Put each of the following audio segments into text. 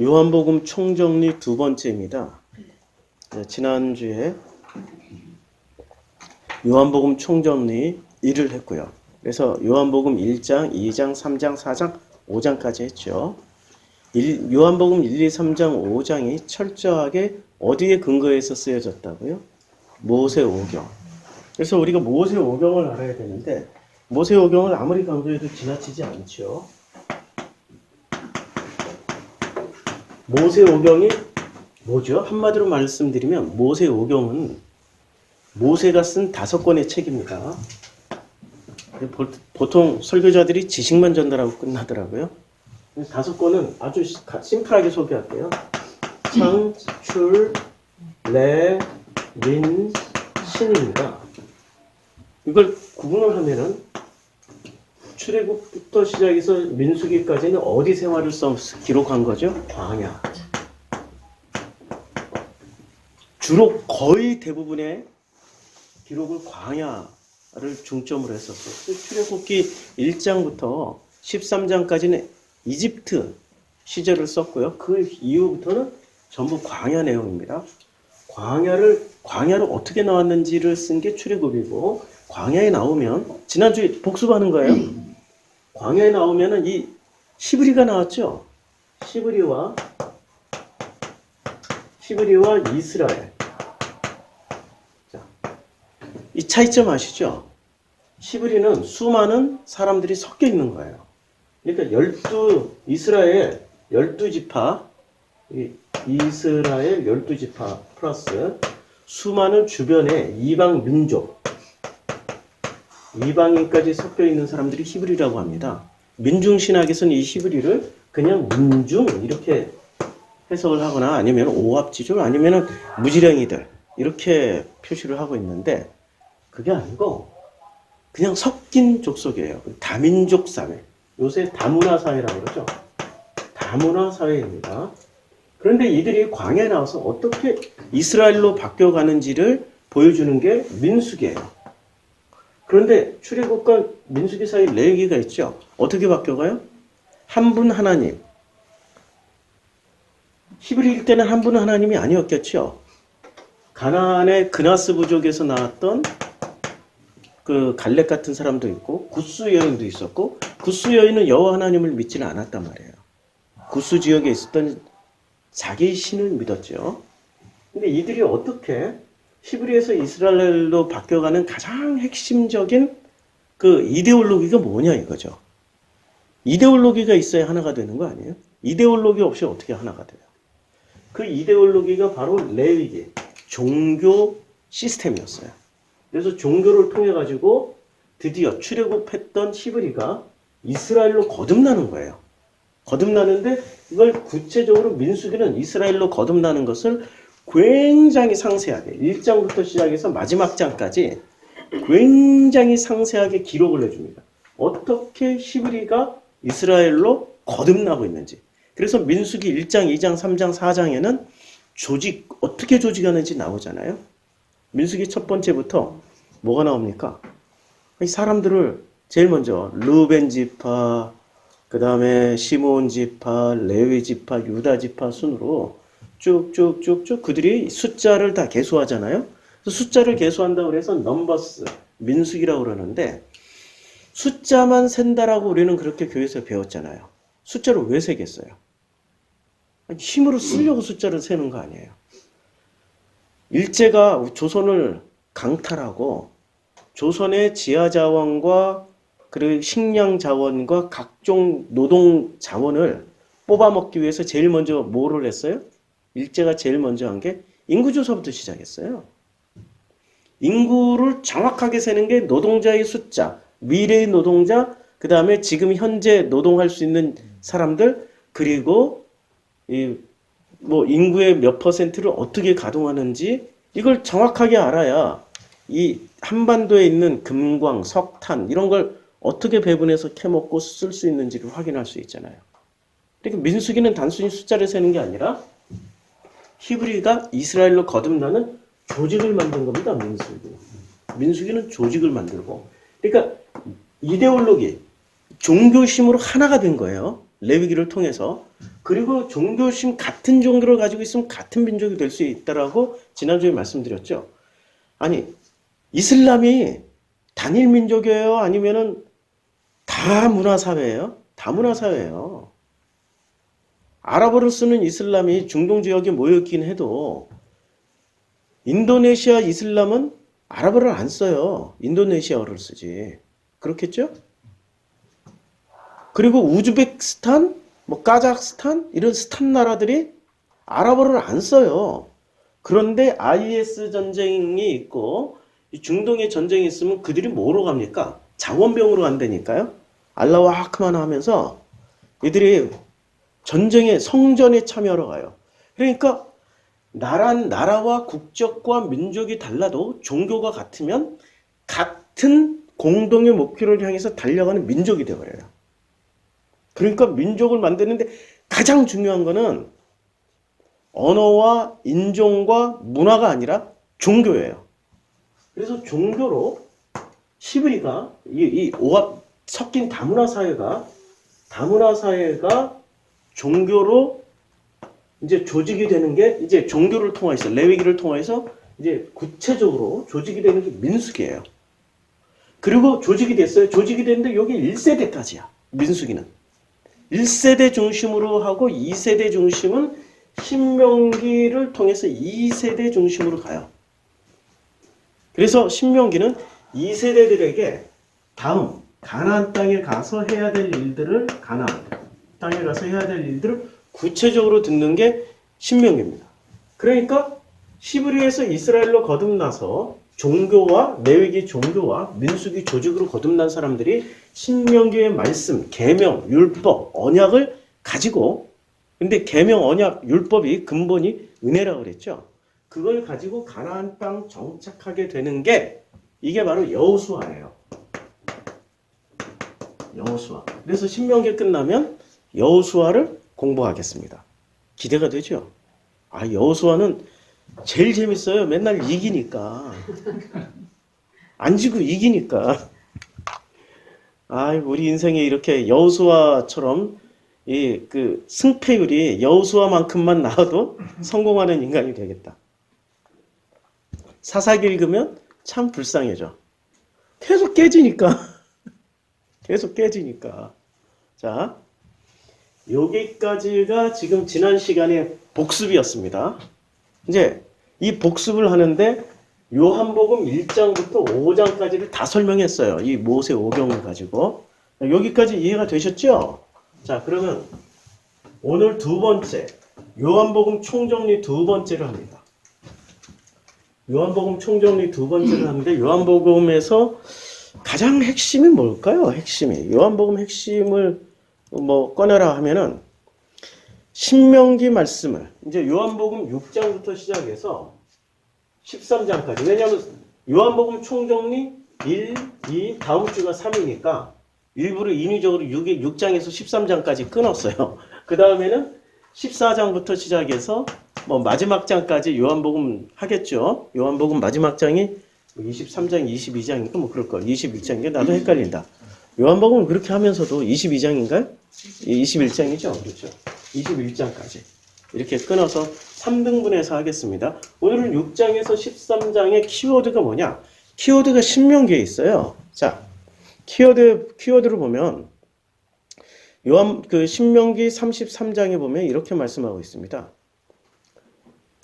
요한복음 총정리 두 번째입니다. 지난주에 요한복음 총정리 1을 했고요. 그래서 요한복음 1장, 2장, 3장, 4장, 5장까지 했죠. 요한복음 1, 2, 3장, 5장이 철저하게 어디에 근거해서 쓰여졌다고요? 모세오경. 그래서 우리가 모세오경을 알아야 되는데 모세오경을 아무리 강조해도 지나치지 않죠. 모세오경이 뭐죠? 한마디로 말씀드리면 모세오경은 모세가 쓴 5권의 책입니다. 보통 설교자들이 지식만 전달하고 끝나더라고요. 5권은 아주 심플하게 소개할게요. 창, 출, 레, 민, 신입니다. 이걸 구분을 하면은 출애굽부터 시작해서 민수기까지는 어디 생활을 기록한 거죠? 광야. 주로 거의 대부분의 기록을 광야를 중점으로 했었어요. 출애굽기 1장부터 13장까지는 이집트 시절을 썼고요. 그 이후부터는 전부 광야 내용입니다. 광야를 어떻게 나왔는지를 쓴 게 출애굽이고, 광야에 나오면 지난주에 복습하는 거예요. 광야에 나오면은 이 히브리가 나왔죠. 히브리와 이스라엘. 자, 이 차이점 아시죠? 히브리는 수많은 사람들이 섞여 있는 거예요. 그러니까 이스라엘 12지파, 이스라엘 12지파 플러스 수많은 주변의 이방 민족, 이방인까지 섞여 있는 사람들이 히브리라고 합니다. 민중신학에서는 이 히브리를 그냥 민중 이렇게 해석을 하거나 아니면 오합지졸 아니면 무지랭이들 이렇게 표시를 하고 있는데 그게 아니고 그냥 섞인 족속이에요. 다민족 사회. 요새 다문화 사회라고 그러죠. 다문화 사회입니다. 그런데 이들이 광야에 나와서 어떻게 이스라엘로 바뀌어가는지를 보여주는 게 민수기예요. 그런데 출애굽과 민수기 사이 레위기가 있죠. 어떻게 바뀌어가요? 한 분 하나님. 히브리일 때는 한 분 하나님이 아니었겠죠. 가나안의 그나스 부족에서 나왔던 그 갈렙 같은 사람도 있고 구스 여인도 있었고 구스 여인은 여호와 하나님을 믿지는 않았단 말이에요. 구스 지역에 있었던 자기 신을 믿었죠. 근데 이들이 어떻게 히브리에서 이스라엘로 바뀌어가는 가장 핵심적인 그 이데올로기가 뭐냐 이거죠. 이데올로기가 있어야 하나가 되는 거 아니에요? 이데올로기 없이 어떻게 하나가 돼요? 그 이데올로기가 바로 레위기, 종교 시스템이었어요. 그래서 종교를 통해 가지고 드디어 출애굽했던 히브리가 이스라엘로 거듭나는 거예요. 거듭나는데 이걸 구체적으로 민수기는 이스라엘로 거듭나는 것을 굉장히 상세하게 1장부터 시작해서 마지막 장까지 굉장히 상세하게 기록을 해줍니다. 어떻게 히브리가 이스라엘로 거듭나고 있는지. 그래서 민수기 1장, 2장, 3장, 4장에는 어떻게 조직하는지 나오잖아요. 민수기 첫 번째부터 뭐가 나옵니까? 이 사람들을 제일 먼저 르벤 지파, 그 다음에 시므온 지파, 레위 지파, 유다 지파 순으로 쭉쭉쭉쭉 그들이 숫자를 다 계수하잖아요. 숫자를 계수한다고 해서 넘버스, 민수기라고 그러는데 숫자만 센다라고 우리는 그렇게 교회에서 배웠잖아요. 숫자를 왜 세겠어요? 힘으로 쓰려고 숫자를 세는 거 아니에요. 일제가 조선을 강탈하고 조선의 지하자원과 그리고 식량자원과 각종 노동자원을 뽑아먹기 위해서 제일 먼저 뭐를 했어요? 일제가 제일 먼저 한 게 인구조사부터 시작했어요. 인구를 정확하게 세는 게 노동자의 숫자, 미래의 노동자, 그 다음에 지금 현재 노동할 수 있는 사람들, 그리고 인구의 몇 퍼센트를 어떻게 가동하는지 이걸 정확하게 알아야 이 한반도에 있는 금광, 석탄 이런 걸 어떻게 배분해서 캐먹고 쓸 수 있는지를 확인할 수 있잖아요. 그러니까 민수기는 단순히 숫자를 세는 게 아니라 히브리가 이스라엘로 거듭나는 조직을 만든 겁니다. 민수기는 조직을 만들고. 그러니까 이데올로기, 종교심으로 하나가 된 거예요. 레위기를 통해서. 그리고 종교심 같은 종교를 가지고 있으면 같은 민족이 될 수 있다라고 지난주에 말씀드렸죠. 아니, 이슬람이 단일 민족이에요? 아니면은 다 문화사회예요? 다 문화사회예요. 아랍어를 쓰는 이슬람이 중동 지역에 모여있긴 해도 인도네시아 이슬람은 아랍어를 안 써요. 인도네시아어를 쓰지. 그렇겠죠? 그리고 우즈베키스탄, 뭐 카자흐스탄 이런 스탄 나라들이 아랍어를 안 써요. 그런데 IS 전쟁이 있고 중동에 전쟁이 있으면 그들이 뭐로 갑니까? 장원병으로 간다니까요. 알라와 하크만 하면서 이들이 전쟁에 성전에 참여하러 가요. 그러니까 나라와 국적과 민족이 달라도 종교가 같으면 같은 공동의 목표를 향해서 달려가는 민족이 되어버려요. 그러니까 민족을 만드는데 가장 중요한 거는 언어와 인종과 문화가 아니라 종교예요. 그래서 종교로 히브리가 이 오합 섞인 다문화 사회가 종교로 이제 조직이 되는 게 이제 종교를 통해서 레위기를 통해서 이제 구체적으로 조직이 되는 게 민수기예요. 그리고 조직이 됐어요. 조직이 됐는데 여기 1세대까지야. 민수기는. 1세대 중심으로 하고 2세대 중심은 신명기를 통해서 2세대 중심으로 가요. 그래서 신명기는 2세대들에게 다음 가나안 땅에 가서 해야 될 일들을 구체적으로 듣는 게 신명기입니다. 그러니까 히브리에서 이스라엘로 거듭나서 종교와 레위기 종교와 민수기 조직으로 거듭난 사람들이 신명기의 말씀, 계명, 율법, 언약을 가지고 근데 계명, 언약, 율법이 근본이 은혜라고 그랬죠. 그걸 가지고 가나안 땅 정착하게 되는 게 이게 바로 여호수아예요. 여호수아. 그래서 신명기 끝나면 여호수아를 공부하겠습니다. 기대가 되죠? 아, 여호수아는 제일 재밌어요. 맨날 이기니까. 안 지고 이기니까. 아, 우리 인생에 이렇게 여호수아처럼 그 승패율이 여호수아만큼만 나와도 성공하는 인간이 되겠다. 사사기 읽으면 참 불쌍해져. 계속 깨지니까. 자, 여기까지가 지금 지난 시간에 복습이었습니다. 이제 이 복습을 하는데 요한복음 1장부터 5장까지를 다 설명했어요. 이 모세 오경을 가지고. 여기까지 이해가 되셨죠? 자, 그러면 오늘 두 번째 요한복음 총정리 두 번째를 합니다. 요한복음 총정리 두 번째를 하는데 요한복음에서 가장 핵심이 뭘까요? 요한복음 핵심을 뭐 꺼내라 하면은 신명기 말씀을 이제 요한복음 6장부터 시작해서 13장까지. 왜냐하면 요한복음 총정리 1, 2, 다음 주가 3이니까 일부러 인위적으로 6장에서 13장까지 끊었어요. 그 다음에는 14장부터 시작해서 뭐 마지막 장까지 요한복음 하겠죠. 요한복음 마지막 장이 23장, 22장인가 뭐 그럴 거예요. 21장인가 나도 헷갈린다. 요한복음은 그렇게 하면서도 22장인가요? 21장이죠. 그렇죠. 21장까지 이렇게 끊어서 3등분해서 하겠습니다. 오늘은 6장에서 13장의 키워드가 뭐냐? 키워드가 신명기에 있어요. 자, 키워드를 보면 신명기 33장에 보면 이렇게 말씀하고 있습니다.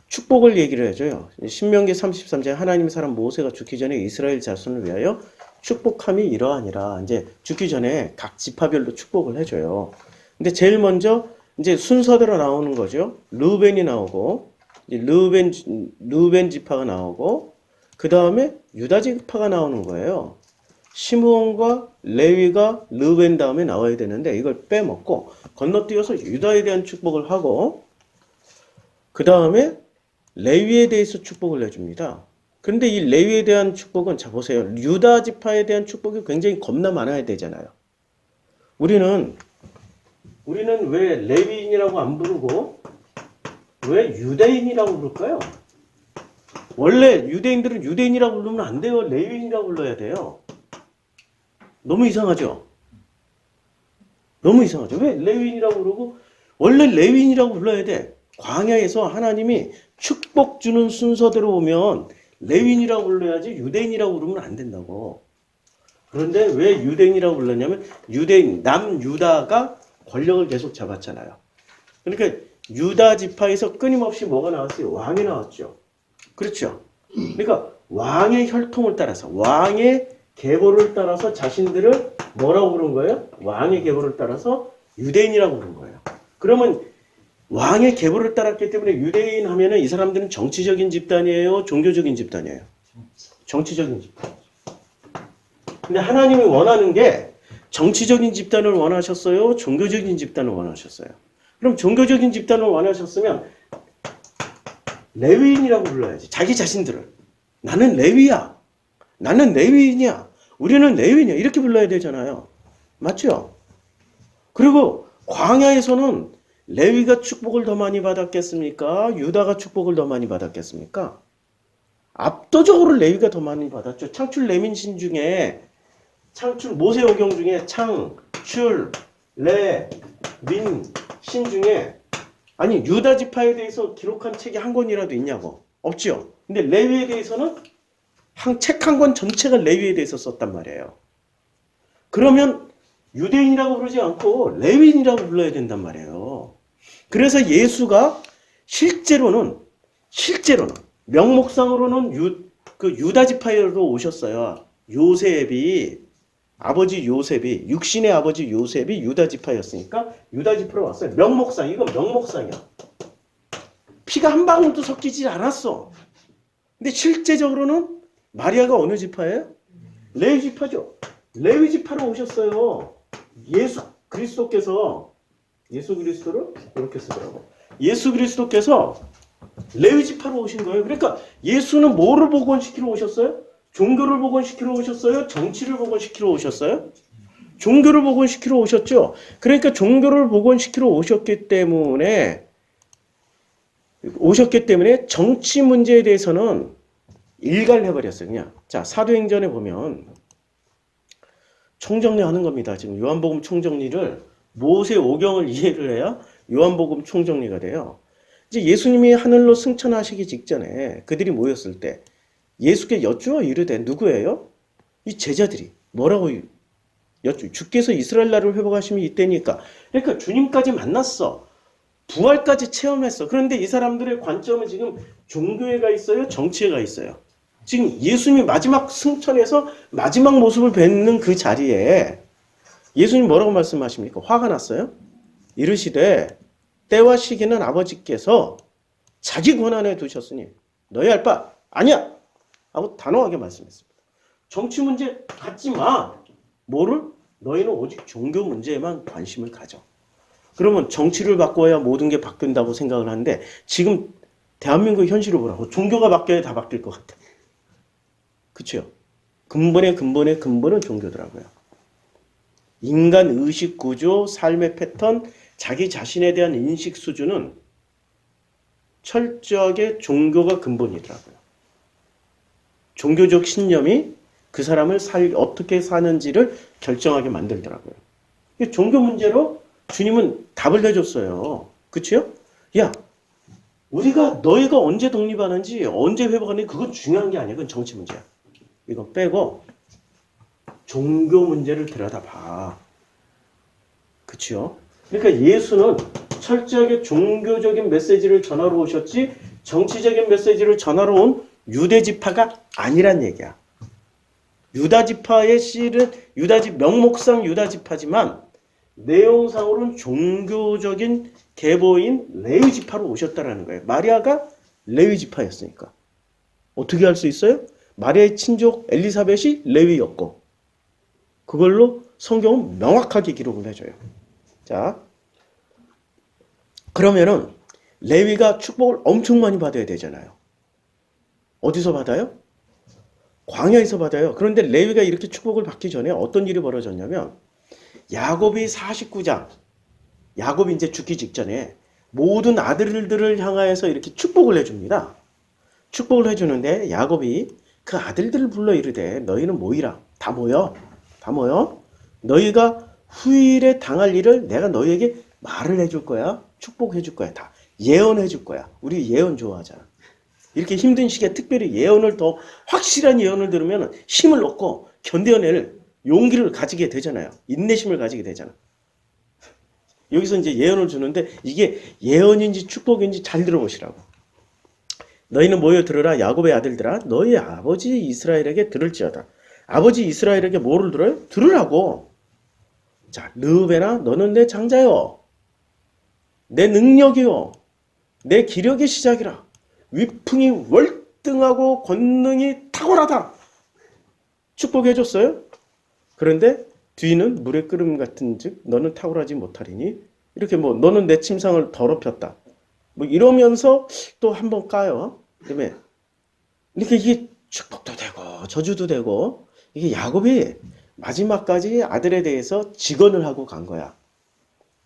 축복을 얘기를 해줘요. 신명기 33장에 하나님의 사람 모세가 죽기 전에 이스라엘 자손을 위하여 축복함이 이러하니라. 이제 죽기 전에 각 지파별로 축복을 해줘요. 근데 제일 먼저 이제 순서대로 나오는 거죠. 르우벤이 나오고, 르우벤 지파가 나오고, 그 다음에 유다 지파가 나오는 거예요. 시므온과 레위가 르우벤 다음에 나와야 되는데 이걸 빼먹고 건너뛰어서 유다에 대한 축복을 하고, 그 다음에 레위에 대해서 축복을 해줍니다. 그런데 이 레위에 대한 축복은 자 보세요. 유다 지파에 대한 축복이 굉장히 겁나 많아야 되잖아요. 우리는 왜 레위인이라고 안 부르고 왜 유대인이라고 부를까요? 원래 유대인들은 유대인이라고 부르면 안 돼요. 레위인이라고 불러야 돼요. 너무 이상하죠? 너무 이상하죠. 왜 레위인이라고 그러고 원래 레위인이라고 불러야 돼. 광야에서 하나님이 축복 주는 순서대로 보면 레위인이라고 불러야지 유대인이라고 부르면 안 된다고. 그런데 왜 유대인이라고 불렀냐면 유대인 남유다가 권력을 계속 잡았잖아요. 그러니까 유다 지파에서 끊임없이 뭐가 나왔어요? 왕이 나왔죠. 그렇죠. 그러니까 왕의 혈통을 따라서 왕의 계보를 따라서 자신들을 뭐라고 부른 거예요? 왕의 계보를 따라서 유대인이라고 부른 거예요. 그러면 왕의 계보를 따랐기 때문에 유대인 하면은 이 사람들은 정치적인 집단이에요? 종교적인 집단이에요? 정치적인 집단. 근데 하나님이 원하는 게 정치적인 집단을 원하셨어요? 종교적인 집단을 원하셨어요? 그럼 종교적인 집단을 원하셨으면 레위인이라고 불러야지. 자기 자신들을. 나는 레위야. 나는 레위인이야. 우리는 레위인이야. 이렇게 불러야 되잖아요. 맞죠? 그리고 광야에서는 레위가 축복을 더 많이 받았겠습니까? 유다가 축복을 더 많이 받았겠습니까? 압도적으로 레위가 더 많이 받았죠. 창출 레민신 중에 창출 모세오경 중에 창출 레민신 중에 아니 유다 지파에 대해서 기록한 책이 한 권이라도 있냐고. 없죠. 근데 레위에 대해서는 책 한 권 전체가 레위에 대해서 썼단 말이에요. 그러면 유대인이라고 부르지 않고 레위인이라고 불러야 된단 말이에요. 그래서 예수가 실제로는 명목상으로는 유다 지파에로 오셨어요. 아버지 요셉이 육신의 아버지 요셉이 유다 지파였으니까 유다 지파로 왔어요. 명목상 이건 명목상이야. 피가 한 방울도 섞이지 않았어. 근데 실제적으로는 마리아가 어느 지파예요? 레위 지파죠. 레위 지파로 오셨어요. 예수 그리스도를 이렇게 쓰더라고. 예수 그리스도께서 레위 지파로 오신 거예요. 그러니까 예수는 뭐를 복원시키러 오셨어요? 종교를 복원시키러 오셨어요? 정치를 복원시키러 오셨어요? 종교를 복원시키러 오셨죠. 그러니까 종교를 복원시키러 오셨기 때문에 정치 문제에 대해서는 일관을 해버렸어요. 그냥. 자, 사도행전에 보면 총정리하는 겁니다. 지금 요한복음 총정리를 모세 오경을 이해를 해야 요한복음 총정리가 돼요. 이제 예수님이 하늘로 승천하시기 직전에 그들이 모였을 때 예수께 여쭈어 이르되 누구예요? 이 제자들이 뭐라고 주께서 이스라엘 나라를 회복하심이 이때니까. 그러니까 주님까지 만났어. 부활까지 체험했어. 그런데 이 사람들의 관점은 지금 종교에 가 있어요? 정치에 가 있어요. 지금 예수님이 마지막 승천해서 마지막 모습을 뵙는 그 자리에 예수님 뭐라고 말씀하십니까? 화가 났어요? 이르시되 때와 시기는 아버지께서 자기 권한에 두셨으니 너희 할 바 아니야! 하고 단호하게 말씀했습니다. 정치 문제 갖지 마! 뭐를? 너희는 오직 종교 문제에만 관심을 가져. 그러면 정치를 바꿔야 모든 게 바뀐다고 생각을 하는데 지금 대한민국 현실을 보라고. 종교가 바뀌어야 다 바뀔 것 같아. 그렇죠? 근본은 종교더라고요. 인간 의식 구조, 삶의 패턴, 자기 자신에 대한 인식 수준은 철저하게 종교가 근본이더라고요. 종교적 신념이 그 사람을 어떻게 사는지를 결정하게 만들더라고요. 종교 문제로 주님은 답을 내줬어요. 그치요? 야, 너희가 언제 독립하는지, 언제 회복하는지 그건 중요한 게 아니야. 그건 정치 문제야. 이건 빼고 종교 문제를 들여다봐. 그치요? 그러니까 예수는 철저하게 종교적인 메시지를 전하러 오셨지 정치적인 메시지를 전하러 온 유대 지파가 아니란 얘기야. 유다 지파의 씨는 명목상 유다 지파지만 내용상으로는 종교적인 계보인 레위 지파로 오셨다라는 거예요. 마리아가 레위 지파였으니까. 어떻게 할 수 있어요? 마리아의 친족 엘리사벳이 레위였고 그걸로 성경은 명확하게 기록을 해줘요. 자, 그러면은 레위가 축복을 엄청 많이 받아야 되잖아요. 어디서 받아요? 광야에서 받아요. 그런데 레위가 이렇게 축복을 받기 전에 어떤 일이 벌어졌냐면 야곱이 49장, 야곱이 이제 죽기 직전에 모든 아들들을 향하여서 이렇게 축복을 해줍니다. 축복을 해주는데 야곱이 그 아들들을 불러 이르되 너희는 모이라. 다 모여. 너희가 후일에 당할 일을 내가 너희에게 말을 해줄 거야. 축복해 줄 거야. 다 예언해 줄 거야. 우리 예언 좋아하잖아. 이렇게 힘든 시기에 특별히 예언을 더 확실한 예언을 들으면 힘을 얻고 견뎌낼 용기를 가지게 되잖아요. 인내심을 가지게 되잖아. 여기서 이제 예언을 주는데 이게 예언인지 축복인지 잘 들어보시라고. 너희는 모여 들으라 야곱의 아들들아 너희 아버지 이스라엘에게 들을지어다. 아버지 이스라엘에게 뭐를 들어요? 들으라고. 자, 르우벤아 너는 내 장자요. 내 능력이요. 내 기력의 시작이라. 위풍이 월등하고 권능이 탁월하다. 축복해 줬어요. 그런데 뒤는 물의 끓음 같은 즉 너는 탁월하지 못하리니 이렇게 뭐 너는 내 침상을 더럽혔다. 뭐 이러면서 또 한 번 까요. 그다음에 이렇게 이게 축복도 되고 저주도 되고 이게 야곱이 마지막까지 아들에 대해서 직언을 하고 간 거야.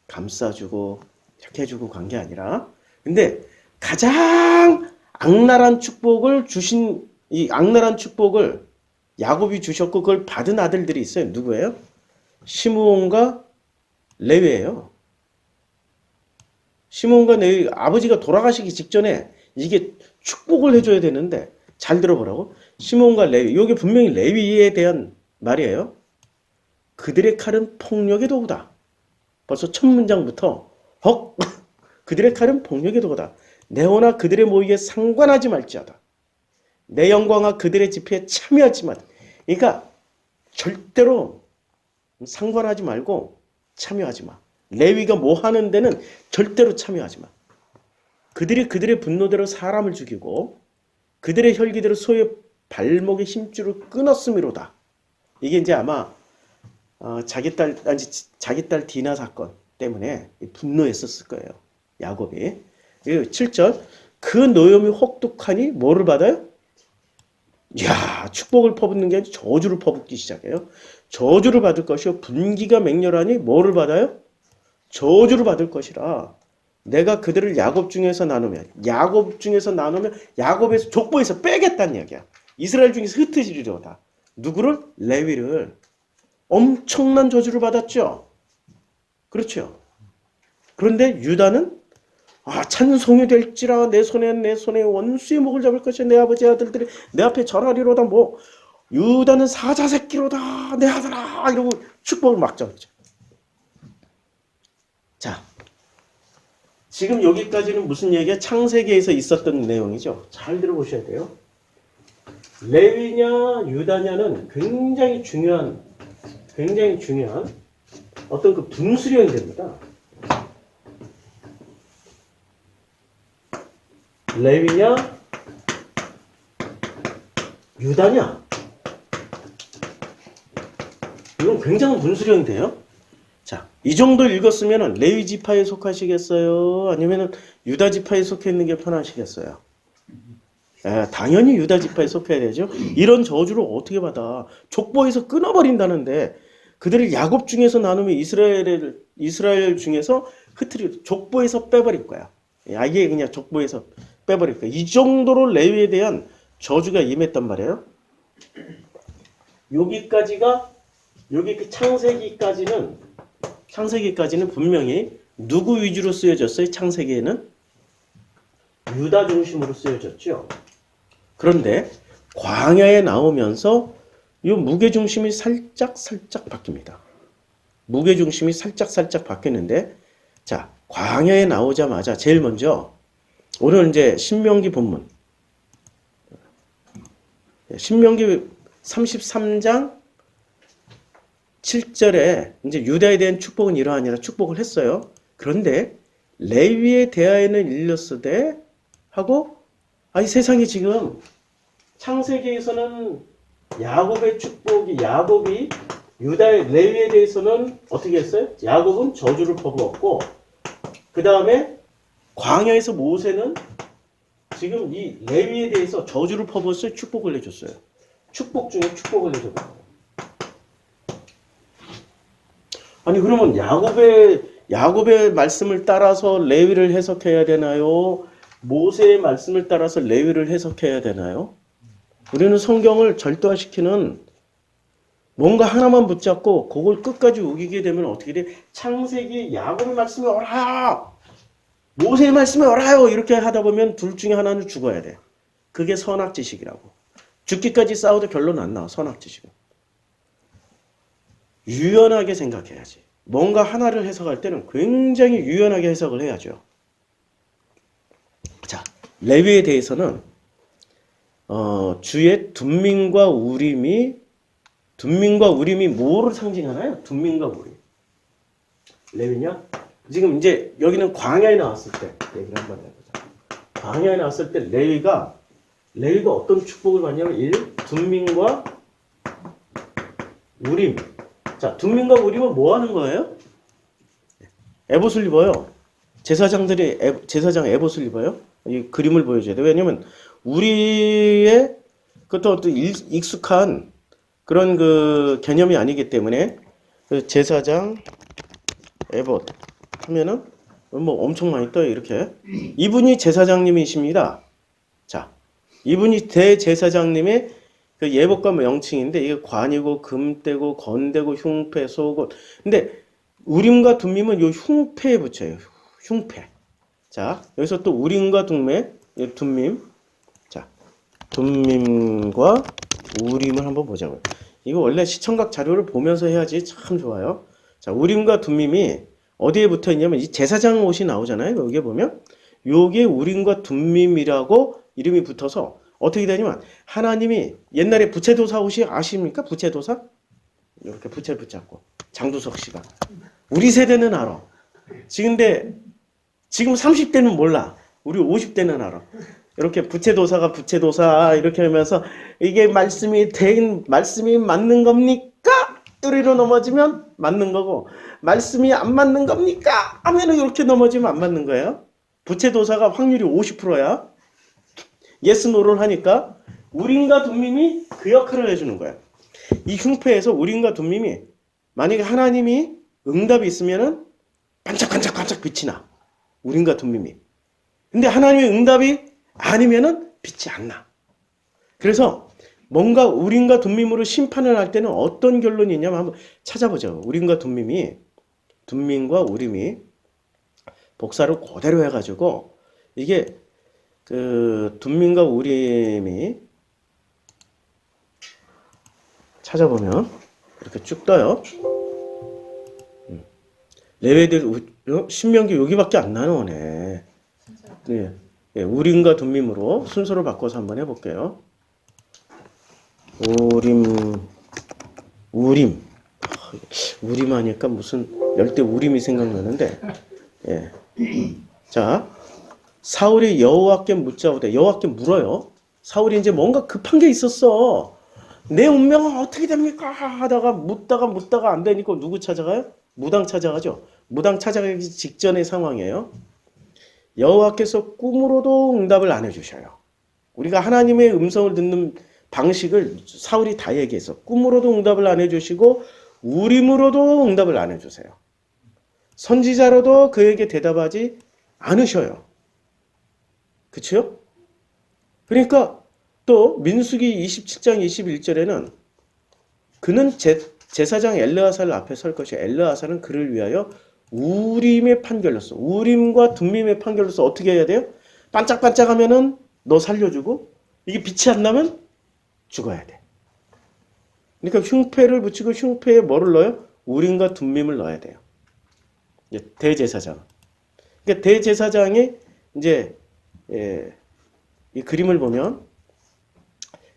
감싸주고 이렇게 해주고 간 게 아니라. 근데 가장 악랄한 축복을 주신 이 악랄한 축복을 야곱이 주셨고 그걸 받은 아들들이 있어요. 누구예요? 시므온과 레위예요. 시므온과 레위 아버지가 돌아가시기 직전에 이게 축복을 해줘야 되는데 잘 들어보라고. 시므온과 레위 이게 분명히 레위에 대한 말이에요. 그들의 칼은 폭력의 도구다. 벌써 첫 문장부터 헉 그들의 칼은 폭력의 도구다. 내호나 그들의 모의에 상관하지 말지어다. 내 영광아 그들의 집회에 참여하지 마. 그러니까 절대로 상관하지 말고 참여하지 마. 레위가 뭐 하는 데는 절대로 참여하지 마. 그들의 분노대로 사람을 죽이고 그들의 혈기대로 소의 발목의 힘줄을 끊었음이로다. 이게 이제 아마 자기 딸 디나 사건 때문에 분노했었을 거예요. 야곱이. 7절 그 노염이 혹독하니 뭐를 받아요? 이야 축복을 퍼붓는 게 아니라 저주를 퍼붓기 시작해요. 저주를 받을 것이요 분기가 맹렬하니 뭐를 받아요? 저주를 받을 것이라. 내가 그들을 야곱 중에서 나누면 야곱에서 족보에서 빼겠다는 이야기야. 이스라엘 중에서 흩어지리로다. 누구를? 레위를. 엄청난 저주를 받았죠. 그렇죠. 그런데 유다는 찬송이 될지라 내 손에 원수의 목을 잡을 것이야. 내 아버지 아들들이 내 앞에 절하리로다. 뭐 유다는 사자 새끼로다. 내 아들아 이러고 축복을 막 잡죠. 자, 지금 여기까지는 무슨 얘기야? 창세기에서 있었던 내용이죠. 잘 들어보셔야 돼요. 레위냐 유다냐는 굉장히 중요한 어떤 그 분수령이 됩니다. 레위냐 유다냐 이건 굉장한 분수령이 돼요. 자, 이 정도 읽었으면 레위 지파에 속하시겠어요? 아니면 유다 지파에 속해 있는 게 편하시겠어요? 당연히 유다 지파에 속해야 되죠. 이런 저주를 어떻게 받아? 족보에서 끊어버린다는데 그들을 야곱 중에서 나누면 이스라엘 중에서 족보에서 빼버릴 거야. 아예 그냥 족보에서 빼버릴 거야. 이 정도로 레위에 대한 저주가 임했단 말이에요. 여기 창세기까지는 분명히 누구 위주로 쓰여졌어요? 창세기에는 유다 중심으로 쓰여졌죠. 그런데 광야에 나오면서 이 무게 중심이 살짝 바뀝니다. 무게 중심이 살짝 바뀌는데, 자, 광야에 나오자마자 제일 먼저 오늘 이제 신명기 본문, 신명기 33장 7절에 이제 유다에 대한 축복은 이러하니라 축복을 했어요. 그런데 레위에 대하여는 일렀으되 하고, 아니 세상에 지금 창세기에서는 야곱의 축복이 야곱이 유다의 레위에 대해서는 어떻게 했어요? 야곱은 저주를 퍼부었고, 그 다음에 광야에서 모세는 지금 이 레위에 대해서 저주를 퍼부었어요. 축복을 해줬어요. 축복 중에 축복을 해줬어요. 아니 그러면 야곱의 말씀을 따라서 레위를 해석해야 되나요? 모세의 말씀을 따라서 레위를 해석해야 되나요? 우리는 성경을 절도화시키는 뭔가 하나만 붙잡고 그걸 끝까지 우기게 되면 어떻게 돼? 창세기 야곱의 말씀이 옳아요. 모세의 말씀이 옳아요. 이렇게 하다 보면 둘 중에 하나는 죽어야 돼. 그게 선악지식이라고. 죽기까지 싸워도 결론 안 나와. 선악지식은. 유연하게 생각해야지. 뭔가 하나를 해석할 때는 굉장히 유연하게 해석을 해야죠. 자, 레위에 대해서는 주의 둠밈과 우림이 뭐를 상징하나요? 둠밈과 우림. 레위냐? 지금 이제 여기는 광야에 나왔을 때 얘기를 한번 해보자. 광야에 나왔을 때 레위가 어떤 축복을 받냐면 둠밈과 우림. 자, 둠밈과 우림은 뭐 하는 거예요? 에봇을 입어요. 제사장 에봇을 입어요. 이 그림을 보여줘야 돼. 왜냐면 우리의 그것도 또 익숙한 그런 그 개념이 아니기 때문에 그 제사장 에봇 하면은 뭐 엄청 많이 떠요. 이렇게 이분이 제사장님이십니다. 자, 이분이 대제사장님의 그 예복과 명칭인데 이게 관이고 금떼고 건대고 흉패 속옷. 근데 우림과 둠밈은 요 흉패에 붙여요. 흉패. 자, 여기서 또 우림과 둠밈. 자, 둠밈과 우림을 한번 보자고요. 이거 원래 시청각 자료를 보면서 해야지 참 좋아요. 자, 우림과 둠밈이 어디에 붙어 있냐면 이 제사장 옷이 나오잖아요. 여기에 보면 요게 우림과 둠밈이라고 이름이 붙어서 어떻게 되냐면 하나님이 옛날에 부채도사 옷이 아십니까? 부채도사? 이렇게 부채 붙잡고 장두석 씨가 우리 세대는 알아. 지금 30대는 몰라. 우리 50대는 알아. 이렇게 부채도사가 부채도사 이렇게 하면서 이게 말씀이 맞는 겁니까? 이리로 넘어지면 맞는 거고 말씀이 안 맞는 겁니까? 하면은 이렇게 넘어지면 안 맞는 거예요. 부채도사가 확률이 50%야. 예스 노를 하니까 우림과 둠밈이 그 역할을 해주는 거야. 이 흉패에서 우림과 둠밈이 만약에 하나님이 응답이 있으면은 반짝반짝 빛이 나. 우림과 둠밈이. 근데 하나님의 응답이 아니면은 빛이 안 나. 그래서 뭔가 우림과 둠밈으로 심판을 할 때는 어떤 결론이 있냐면 한번 찾아보죠. 우림과 둠밈과 우림이 복사를 그대로 해가지고 이게 그 둠밈과 우림이 찾아보면 이렇게 쭉 떠요. 레위들 신명기 여기밖에 안 나오네. 예, 우림과 둠밈으로 순서를 바꿔서 한번 해볼게요. 우림 하니까 무슨 열대 우림이 생각나는데, 예. 자, 사울이 여호와께 묻자오되 여호와께 물어요. 사울이 이제 뭔가 급한 게 있었어. 내 운명은 어떻게 됩니까? 하다가 묻다가 안 되니까 누구 찾아가요? 무당 찾아가죠. 무당 찾아가기 직전의 상황이에요. 여호와께서 꿈으로도 응답을 안 해주셔요. 우리가 하나님의 음성을 듣는 방식을 사울이 다 얘기해서 꿈으로도 응답을 안 해주시고 우림으로도 응답을 안 해주세요. 선지자로도 그에게 대답하지 않으셔요. 그렇죠? 그러니까 또 민수기 27장 21절에는 그는 제사장 엘르아살 앞에 설 것이요 엘르아살은 그를 위하여 우림의 판결로서 우림과 둠밈의 판결로서 어떻게 해야 돼요? 반짝반짝하면은 너 살려주고 이게 빛이 안 나면 죽어야 돼. 그러니까 흉패를 붙이고 흉패에 뭐를 넣어요? 우림과 둠밈을 넣어야 돼요. 대제사장. 그러니까 대제사장이 이제 이 그림을 보면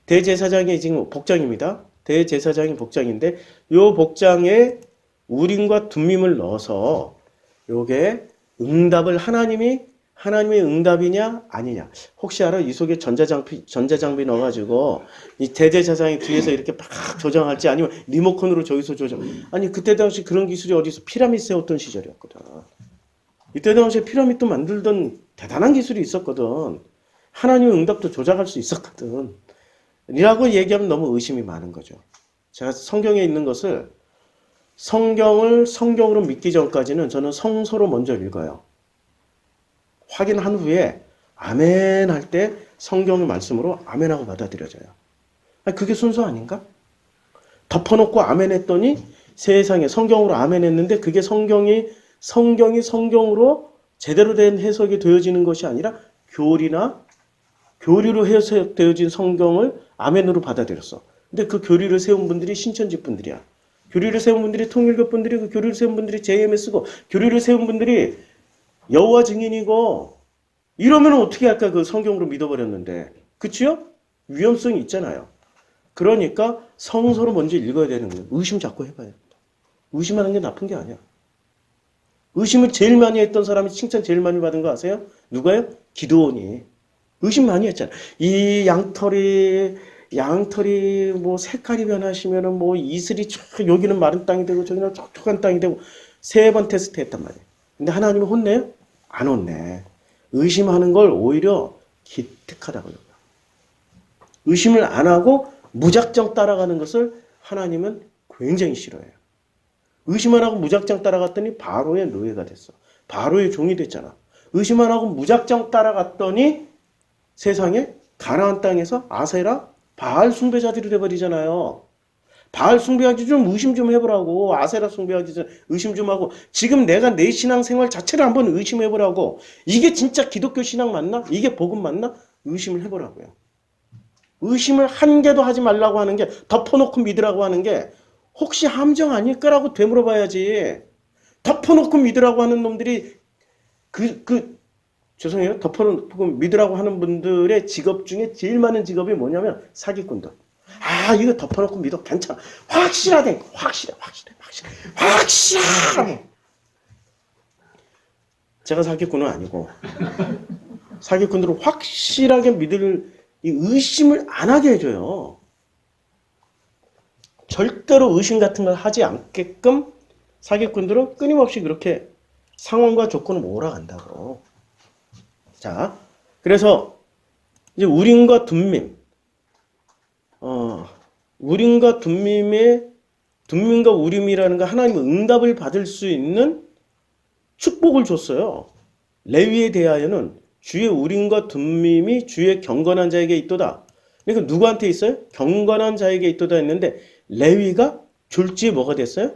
대제사장이 지금 복장입니다. 대제사장이 복장인데 요 복장에 우림과 둠밈을 넣어서 요게 응답을 하나님의 응답이냐 아니냐. 혹시 알아? 이 속에 전자장비 넣어가지고 이 대제사장이 뒤에서 이렇게 막 조정할지 아니면 리모컨으로 저기서 조정. 아니 그때 당시 그런 기술이 어디서 피라미드 세웠던 시절이었거든. 이때 당시에 피라미드도 만들던 대단한 기술이 있었거든. 하나님의 응답도 조작할 수 있었거든. 이라고 얘기하면 너무 의심이 많은 거죠. 제가 성경에 있는 것을 성경을 성경으로 믿기 전까지는 저는 성서로 먼저 읽어요. 확인한 후에 아멘 할 때 성경의 말씀으로 아멘하고 받아들여져요. 그게 순서 아닌가? 덮어놓고 아멘 했더니 세상에 성경으로 아멘 했는데 그게 성경이 성경으로 제대로 된 해석이 되어지는 것이 아니라 교리로 해석되어진 성경을 아멘으로 받아들였어. 근데 그 교리를 세운 분들이 신천지 분들이야. 교리를 세운 분들이 통일교 분들이 그 교리를 세운 분들이 JMS고 교리를 세운 분들이 여호와 증인이고 이러면 어떻게 할까? 그 성경으로 믿어버렸는데. 그치요? 위험성이 있잖아요. 그러니까 성서로 먼저 읽어야 되는 거예요. 의심 자꾸 해봐요. 의심하는 게 나쁜 게 아니야. 의심을 제일 많이 했던 사람이 칭찬 제일 많이 받은 거 아세요? 누가요? 기드온이. 의심 많이 했잖아. 이 양털이 뭐 색깔이 변하시면은 뭐 이슬이 촥 여기는 마른 땅이 되고 저기는 촉촉한 땅이 되고 3번 테스트 했단 말이에요. 근데 하나님은 혼내요? 안 혼내. 의심하는 걸 오히려 기특하다고 그래요. 의심을 안 하고 무작정 따라가는 것을 하나님은 굉장히 싫어해요. 의심 안 하고 무작정 따라갔더니 바로의 노예가 됐어. 바로의 종이 됐잖아. 의심 안 하고 무작정 따라갔더니 세상에 가나안 땅에서 아세라 바알 숭배자들이 돼버리잖아요. 바알 숭배하기 좀 의심 좀 해보라고. 아세라 숭배하기 전 의심 좀 하고. 지금 내가 내 신앙생활 자체를 한번 의심해보라고. 이게 진짜 기독교 신앙 맞나? 이게 복음 맞나? 의심을 해보라고요. 의심을 한 개도 하지 말라고 하는 게 덮어놓고 믿으라고 하는 게 혹시 함정 아닐까라고 되물어봐야지. 덮어놓고 믿으라고 하는 놈들이 죄송해요. 덮어놓고 믿으라고 하는 분들의 직업 중에 제일 많은 직업이 뭐냐면 사기꾼들. 아, 이거 덮어놓고 믿어. 괜찮아. 확실하대. 확실해. 제가 사기꾼은 아니고 사기꾼들은 확실하게 믿을 이 의심을 안 하게 해줘요. 절대로 의심 같은 걸 하지 않게끔 사기꾼들은 끊임없이 그렇게 상황과 조건을 몰아간다고. 자, 그래서 이제 우림과 둠밈, 우림과 둠밈과 우림이라는 거 하나님의 응답을 받을 수 있는 축복을 줬어요. 레위에 대하여는 주의 우림과 둠밈이 주의 경건한 자에게 있도다. 그러니까 누구한테 있어요? 경건한 자에게 있도다 했는데 레위가 졸지에 뭐가 됐어요?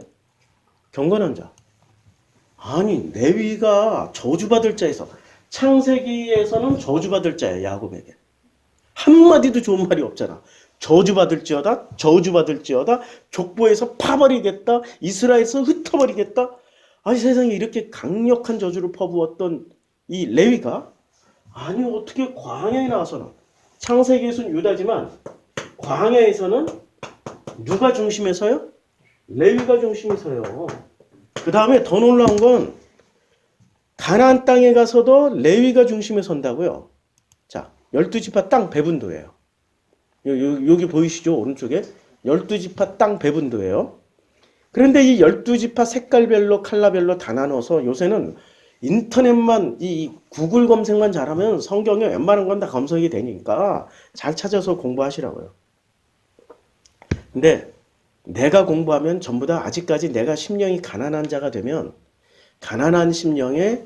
경건한 자. 아니, 레위가 저주받을 자에서 창세기에서는 저주받을 자예요. 야곱에게. 한마디도 좋은 말이 없잖아. 저주받을지어다. 족보에서 파버리겠다. 이스라엘에서 흩어버리겠다. 아니, 세상에 이렇게 강력한 저주를 퍼부었던 이 레위가 아니 어떻게 광야에 나와서는 창세기에서는 유다지만 광야에서는 누가 중심에 서요? 레위가 중심에 서요. 그 다음에 더 놀라운 건 가나안 땅에 가서도 레위가 중심에 선다고요. 자, 12지파 땅 배분도예요. 여기 보이시죠? 오른쪽에 12지파 땅 배분도예요. 그런데 이 12지파 색깔별로 컬러별로 다 나눠서 요새는 인터넷만 이 구글 검색만 잘하면 성경에 웬만한 건 다 검색이 되니까 잘 찾아서 공부하시라고요. 근데 내가 공부하면 전부 다 아직까지 내가 심령이 가난한 자가 되면 가난한 심령의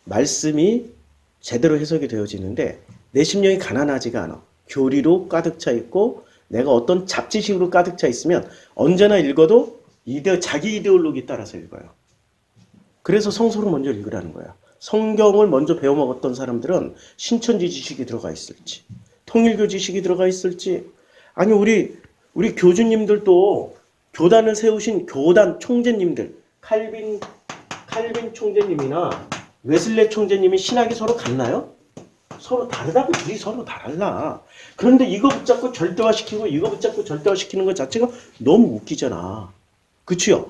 말씀이 제대로 해석이 되어지는데 내 심령이 가난하지가 않아. 교리로 가득 차 있고 내가 어떤 잡지식으로 가득 차 있으면 언제나 읽어도 자기 이데올로기 따라서 읽어요. 그래서 성서를 먼저 읽으라는 거야. 성경을 먼저 배워먹었던 사람들은 신천지 지식이 들어가 있을지, 통일교 지식이 들어가 있을지, 아니 우리 교주님들도 교단을 세우신 교단 총재님들, 칼빈 총재님이나 웨슬레 총재님이 신학이 서로 같나요? 서로 다르다고. 둘이 서로 달라. 그런데 이거 붙잡고 절대화시키고 이거 붙잡고 절대화시키는 것 자체가 너무 웃기잖아. 그치요?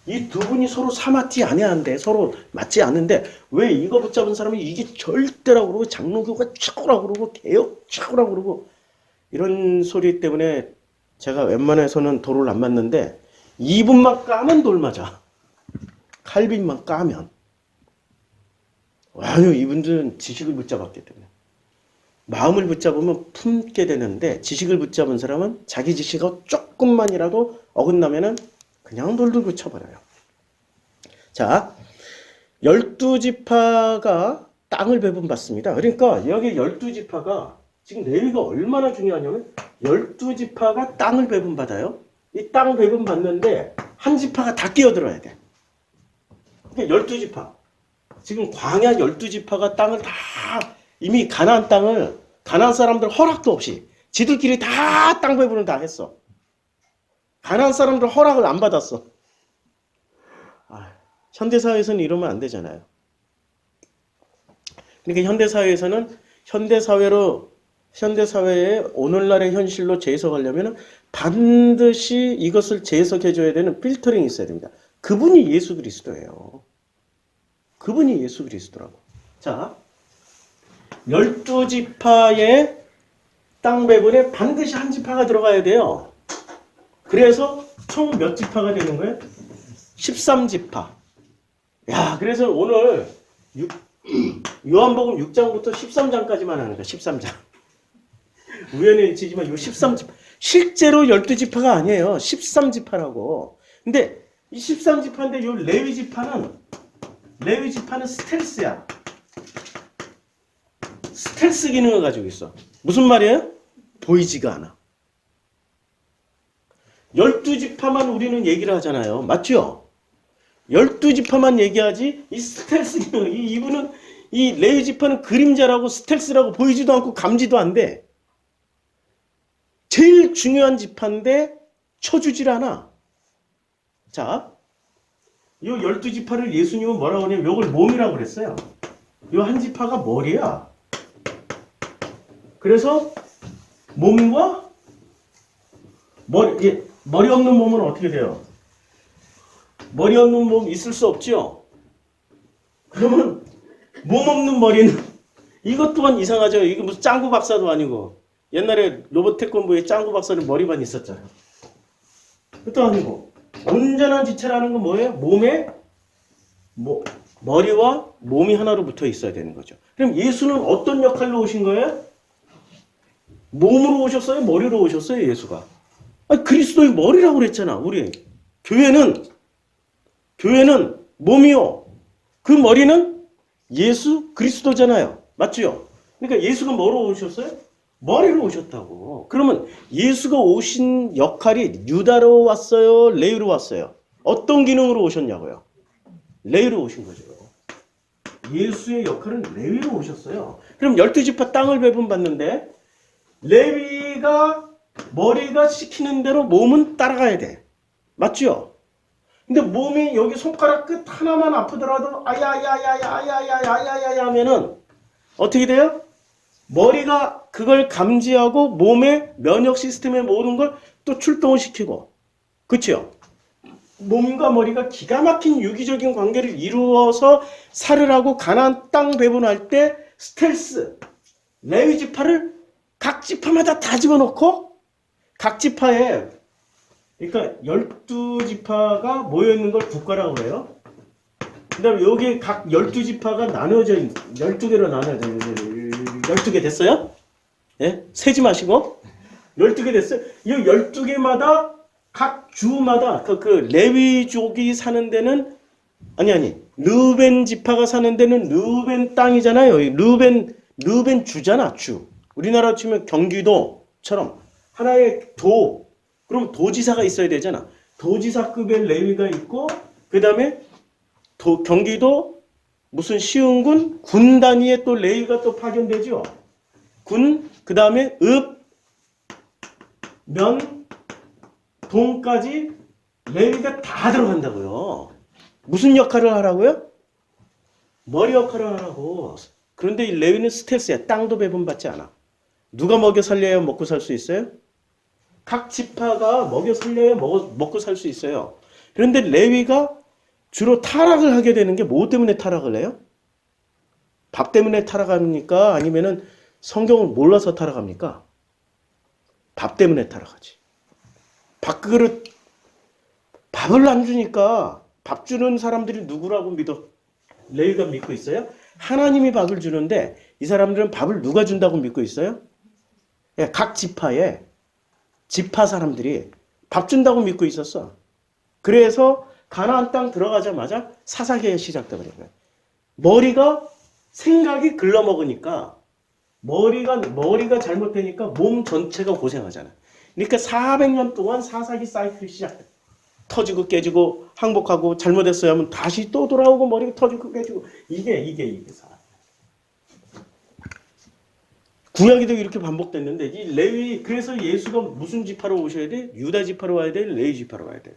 이 두 분이 서로 사마티 아니하는데 서로 맞지 않는데 왜 이거 붙잡은 사람이 이게 절대라고 그러고 장로교가 최고라고 그러고 개혁 최고라고 그러고 이런 소리 때문에 제가 웬만해서는 돌을 안 맞는데 이분만 까면 돌 맞아. 칼빈만 까면. 아유, 이분들은 지식을 붙잡았기 때문에. 마음을 붙잡으면 품게 되는데 지식을 붙잡은 사람은 자기 지식이 조금만이라도 어긋나면은 그냥 돌돌 쳐버려요. 자, 12지파가 땅을 배분받습니다. 그러니까 여기 12지파가 지금 레위가 얼마나 중요하냐면 12지파가 땅을 배분받아요. 이 땅 배분 받는데 한 지파가 다 끼어들어야 돼. 그러니까 12지파. 지금 광야 12지파가 땅을 다 이미 가나안 땅을 가나안 사람들 허락도 없이 지들끼리 다 땅 배분을 다 했어. 가나안 사람들 허락을 안 받았어. 현대사회에서는 이러면 안 되잖아요. 그러니까 현대사회에서는 현대사회의 오늘날의 현실로 재해석하려면 반드시 이것을 재해석해줘야 되는 필터링이 있어야 됩니다. 그분이 예수 그리스도예요. 그분이 예수 그리스도라고. 자, 12지파의 땅 배분에 반드시 한 지파가 들어가야 돼요. 그래서 총 몇 지파가 되는 거예요? 13지파. 야, 그래서 오늘 요한복음 6장부터 13장까지만 하는 거야. 13장. 우연의 일치지만 요 13지파. 실제로 12지파가 아니에요. 13지파라고. 근데 이 13지파인데 요 레위지파는 스텔스야. 스텔스 기능을 가지고 있어. 무슨 말이에요? 보이지가 않아. 12지파만 우리는 얘기를 하잖아요. 맞죠? 12지파만 얘기하지 이 스텔스 기능, 이분은 이 레위지파는 그림자라고 스텔스라고 보이지도 않고 감지도 안 돼. 제일 중요한 지파인데 쳐주질 않아. 자, 이 12지파를 예수님은 뭐라고 하냐면 이걸 몸이라고 그랬어요. 이 한 지파가 머리야. 그래서 몸과 머리 없는 몸은 어떻게 돼요? 머리 없는 몸 있을 수 없죠? 그러면 몸 없는 머리는 이것 또한 이상하죠? 이게 무슨 짱구 박사도 아니고 옛날에 로봇 태권도에 짱구 박사는 머리만 있었잖아요. 그것도 아니고 온전한 지체라는 건 뭐예요? 몸에 머리와 몸이 하나로 붙어 있어야 되는 거죠. 그럼 예수는 어떤 역할로 오신 거예요? 몸으로 오셨어요? 머리로 오셨어요? 예수가. 그리스도의 머리라고 그랬잖아. 우리 교회는 몸이요. 그 머리는 예수 그리스도잖아요. 맞죠? 그러니까 예수가 뭐로 오셨어요? 머리로 오셨다고. 그러면 예수가 오신 역할이 유다로 왔어요? 레위로 왔어요? 어떤 기능으로 오셨냐고요? 레위로 오신 거죠. 예수의 역할은 레위로 오셨어요. 그럼 12지파 땅을 배분받는데 레위가 머리가 시키는 대로 몸은 따라가야 돼. 맞죠? 근데 몸이 여기 손가락 끝 하나만 아프더라도 아야야야야야야야야야 하면은 어떻게 돼요? 머리가 그걸 감지하고 몸의 면역 시스템의 모든 걸 또 출동을 시키고. 그렇죠? 몸과 머리가 기가 막힌 유기적인 관계를 이루어서 살을 하고 가나안 땅 배분할 때 스텔스 레위 지파를 각 지파마다 다 집어넣고 각 지파에 그러니까 12지파가 모여있는 걸 국가라고 해요. 그 다음에 여기 각 12지파가 나눠져 12개로 나눠져 12개 됐어요? 예? 세지 마시고 12개 됐어요. 이 12개마다 각 주마다 그 레위족이 사는 데는 르벤 지파가 사는 데는 르벤 땅이잖아요. 르벤 주잖아. 주. 우리나라 치면 경기도처럼 하나의 도. 그럼 도지사가 있어야 되잖아. 도지사급의 레위가 있고 그 다음에 경기도 무슨 시흥군 군 단위의 또 레위가 또 파견되죠. 군, 그 다음에 읍, 면, 동까지 레위가 다 들어간다고요. 무슨 역할을 하라고요? 머리 역할을 하라고. 그런데 이 레위는 스텔스야. 땅도 배분받지 않아. 누가 먹여 살려야 먹고 살 수 있어요? 각 지파가 먹여 살려야 먹고 살 수 있어요. 그런데 레위가 주로 타락을 하게 되는 게 뭐 때문에 타락을 해요? 밥 때문에 타락합니까? 아니면은 성경을 몰라서 타락합니까? 밥 때문에 타락하지. 밥그릇 밥을 안 주니까 밥 주는 사람들이 누구라고 믿어? 레위가 믿고 있어요? 하나님이 밥을 주는데 이 사람들은 밥을 누가 준다고 믿고 있어요? 각 지파에 지파 사람들이 밥 준다고 믿고 있었어. 그래서 가나안 땅 들어가자마자 사사기가 시작되는 거예요. 머리가 생각이 글러먹으니까 머리가 잘못되니까 몸 전체가 고생하잖아. 그러니까 400년 동안 사사기 사이클이 시작돼. 터지고 깨지고 항복하고 잘못했어야 하면 다시 또 돌아오고 머리가 터지고 깨지고 이게 사. 구약에도 이렇게 반복됐는데 이 레위 그래서 예수가 무슨 지파로 오셔야 돼? 유다 지파로 와야 돼? 레위 지파로 와야 돼?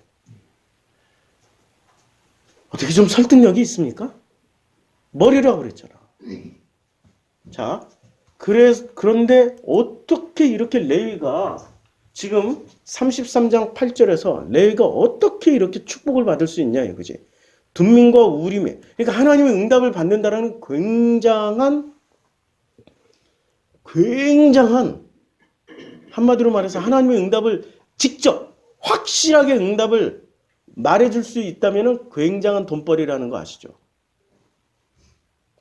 어떻게 좀 설득력이 있습니까? 머리라고 그랬잖아. 자, 그런데 어떻게 이렇게 레위가 지금 33장 8절에서 레위가 어떻게 이렇게 축복을 받을 수 있냐 이거지. 둠민과 우림에 그러니까 하나님의 응답을 받는다라는 굉장한 한마디로 말해서 하나님의 응답을 직접 확실하게 응답을 말해줄 수 있다면 굉장한 돈벌이라는 거 아시죠?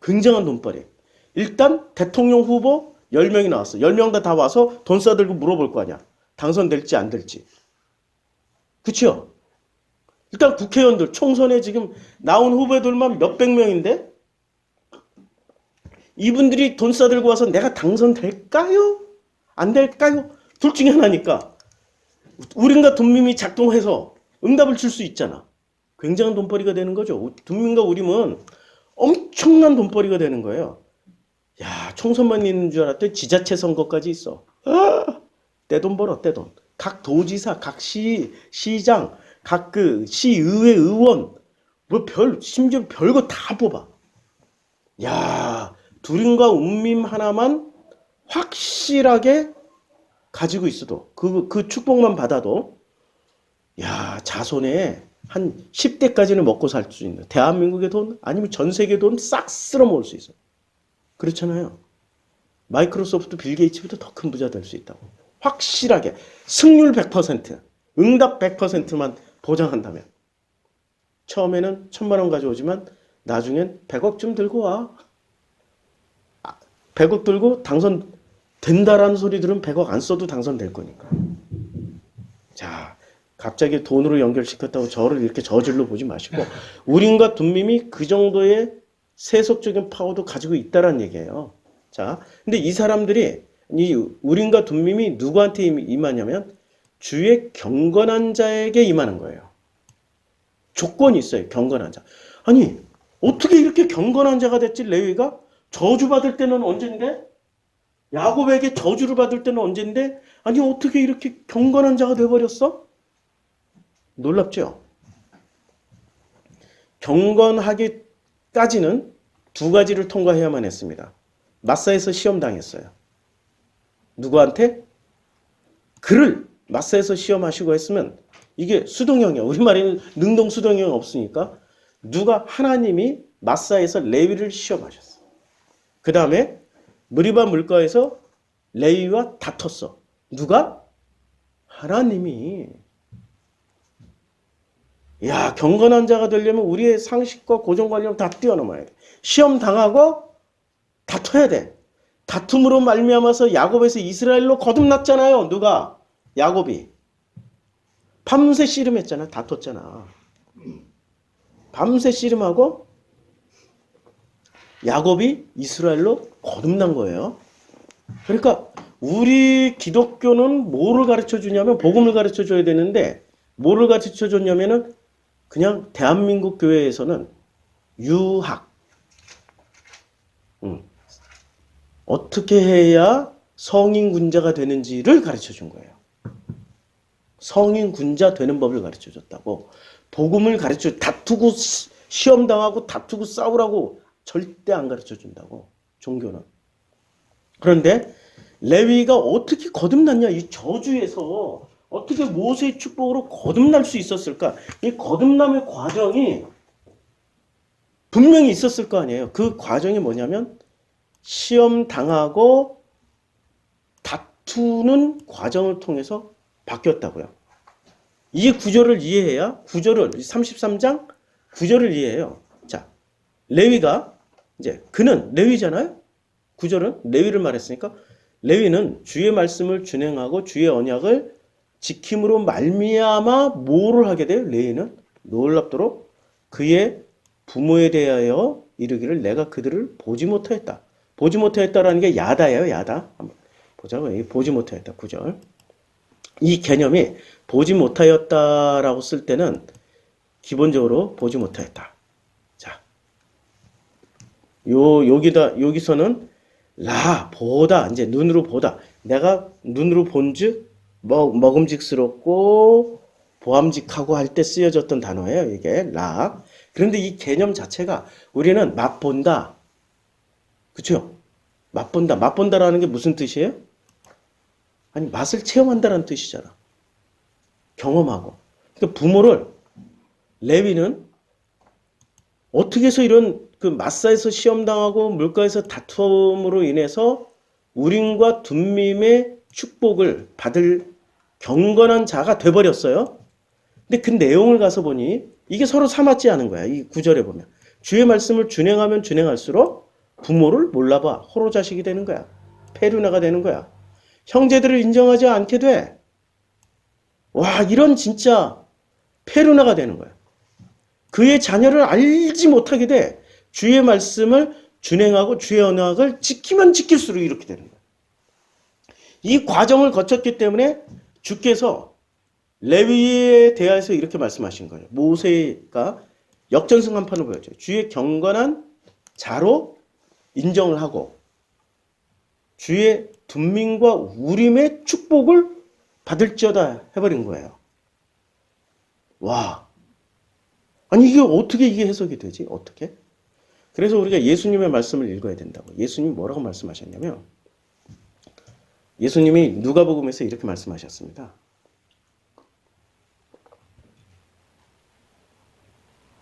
굉장한 돈벌이. 일단 대통령 후보 10명이 나왔어. 10명 다 와서 돈 싸들고 물어볼 거 아니야. 당선될지 안 될지. 그쵸? 일단 국회의원들 총선에 지금 나온 후보들만 몇백 명인데 이분들이 돈 싸들고 와서 내가 당선될까요? 안 될까요? 둘 중에 하나니까 우림과 둠밈이 작동해서 응답을 줄 수 있잖아. 굉장한 돈벌이가 되는 거죠. 둠밈과 우림은 엄청난 돈벌이가 되는 거예요. 야, 총선만 있는 줄 알았더니 지자체 선거까지 있어. 아, 떼돈 벌어, 떼돈. 각 도지사, 각 시장, 각 시의회 의원, 심지어 별거 다 뽑아. 야, 두림과 움밈 하나만 확실하게 가지고 있어도, 그 축복만 받아도, 야, 자손에 한 10대까지는 먹고 살 수 있는, 대한민국의 돈, 아니면 전 세계 돈 싹 쓸어 먹을 수 있어. 그렇잖아요. 마이크로소프트 빌 게이츠보다 더 큰 부자 될 수 있다고. 확실하게 승률 100%, 응답 100%만 보장한다면. 처음에는 1,000만 원 가져오지만 나중엔 100억쯤 들고 와. 100억 들고 당선된다라는 소리 들으면 100억 안 써도 당선될 거니까. 자, 갑자기 돈으로 연결시켰다고 저를 이렇게 저질러 보지 마시고 우림과 둠밈이 그 정도의 세속적인 파워도 가지고 있다라는 얘기예요. 자, 근데 이 사람들이 이 우림과 둠밈이 누구한테 임하냐면 주의 경건한 자에게 임하는 거예요. 조건이 있어요. 경건한 자. 아니 어떻게 이렇게 경건한 자가 됐지 레위가? 저주받을 때는 언젠데? 야곱에게 저주를 받을 때는 언젠데? 아니 어떻게 이렇게 경건한 자가 돼버렸어? 놀랍죠? 경건하기까지는 두 가지를 통과해야만 했습니다. 마사에서 시험 당했어요. 누구한테? 그를 마사에서 시험하시고 했으면 이게 수동형이야. 우리말에는 능동 수동형 없으니까 하나님이 마사에서 레위를 시험하셨어. 그 다음에 무리바 물가에서 레위와 다퉜어. 누가? 하나님이. 야, 경건한 자가 되려면 우리의 상식과 고정관념 다 뛰어넘어야 돼. 시험 당하고 다퉈야 돼. 다툼으로 말미암아서 야곱에서 이스라엘로 거듭났잖아요. 누가? 야곱이. 밤새 씨름했잖아. 다퉜잖아. 밤새 씨름하고 야곱이 이스라엘로 거듭난 거예요. 그러니까 우리 기독교는 뭐를 가르쳐 주냐면 복음을 가르쳐 줘야 되는데 뭐를 가르쳐 줬냐면은 그냥 대한민국 교회에서는 유학. 어떻게 해야 성인 군자가 되는지를 가르쳐 준 거예요. 성인 군자 되는 법을 가르쳐 줬다고. 복음을 다투고 시험 당하고 다투고 싸우라고 절대 안 가르쳐 준다고. 종교는. 그런데 레위가 어떻게 거듭났냐? 이 저주에서 어떻게 모세의 축복으로 거듭날 수 있었을까? 이 거듭남의 과정이 분명히 있었을 거 아니에요. 그 과정이 뭐냐면 시험 당하고 다투는 과정을 통해서 바뀌었다고요. 이 구절을 이해해야 33장 9절을 이해해요. 자, 레위가 이제 그는 레위잖아요. 9절은 레위를 말했으니까 레위는 주의 말씀을 준행하고 주의 언약을 지킴으로 말미암아 뭐를 하게 돼요? 레위는 놀랍도록 그의 부모에 대하여 이르기를 내가 그들을 보지 못하였다. 보지 못하였다라는 게 야다예요. 야다. 한번 보자고요. 보지 못하였다. 9절. 이 개념이 보지 못하였다라고 쓸 때는 기본적으로 보지 못하였다. 자, 여기서는 보다, 이제 눈으로 보다. 내가 눈으로 본즉 먹음직스럽고 보암직하고 할 때 쓰여졌던 단어예요. 이게 그런데 이 개념 자체가 우리는 맛본다. 그쵸? 맛본다. 맛본다라는 게 무슨 뜻이에요? 아니, 맛을 체험한다라는 뜻이잖아. 경험하고. 그러니까 부모를 레위는 어떻게 해서 이런 그 마사에서 시험당하고 물가에서 다툼으로 인해서 우림과 둠밈의 축복을 받을 경건한 자가 돼버렸어요. 근데 그 내용을 가서 보니 이게 서로 삼았지 않은 거야. 이 구절에 보면. 주의 말씀을 준행하면 준행할수록 부모를 몰라봐. 호로 자식이 되는 거야. 페루나가 되는 거야. 형제들을 인정하지 않게 돼. 와, 이런 진짜 페루나가 되는 거야. 그의 자녀를 알지 못하게 돼. 주의 말씀을 준행하고 주의 언약을 지키면 지킬수록 이렇게 되는 거야. 이 과정을 거쳤기 때문에 주께서 레위에 대해서 이렇게 말씀하신 거예요. 모세가 역전승한판을 보여줘요. 주의 경건한 자로 인정을 하고 주의 둠밈과 우림의 축복을 받을지어다 해버린 거예요. 와, 아니 이게 어떻게 이게 해석이 되지? 어떻게? 그래서 우리가 예수님의 말씀을 읽어야 된다고. 예수님이 뭐라고 말씀하셨냐면 예수님이 누가복음에서 이렇게 말씀하셨습니다.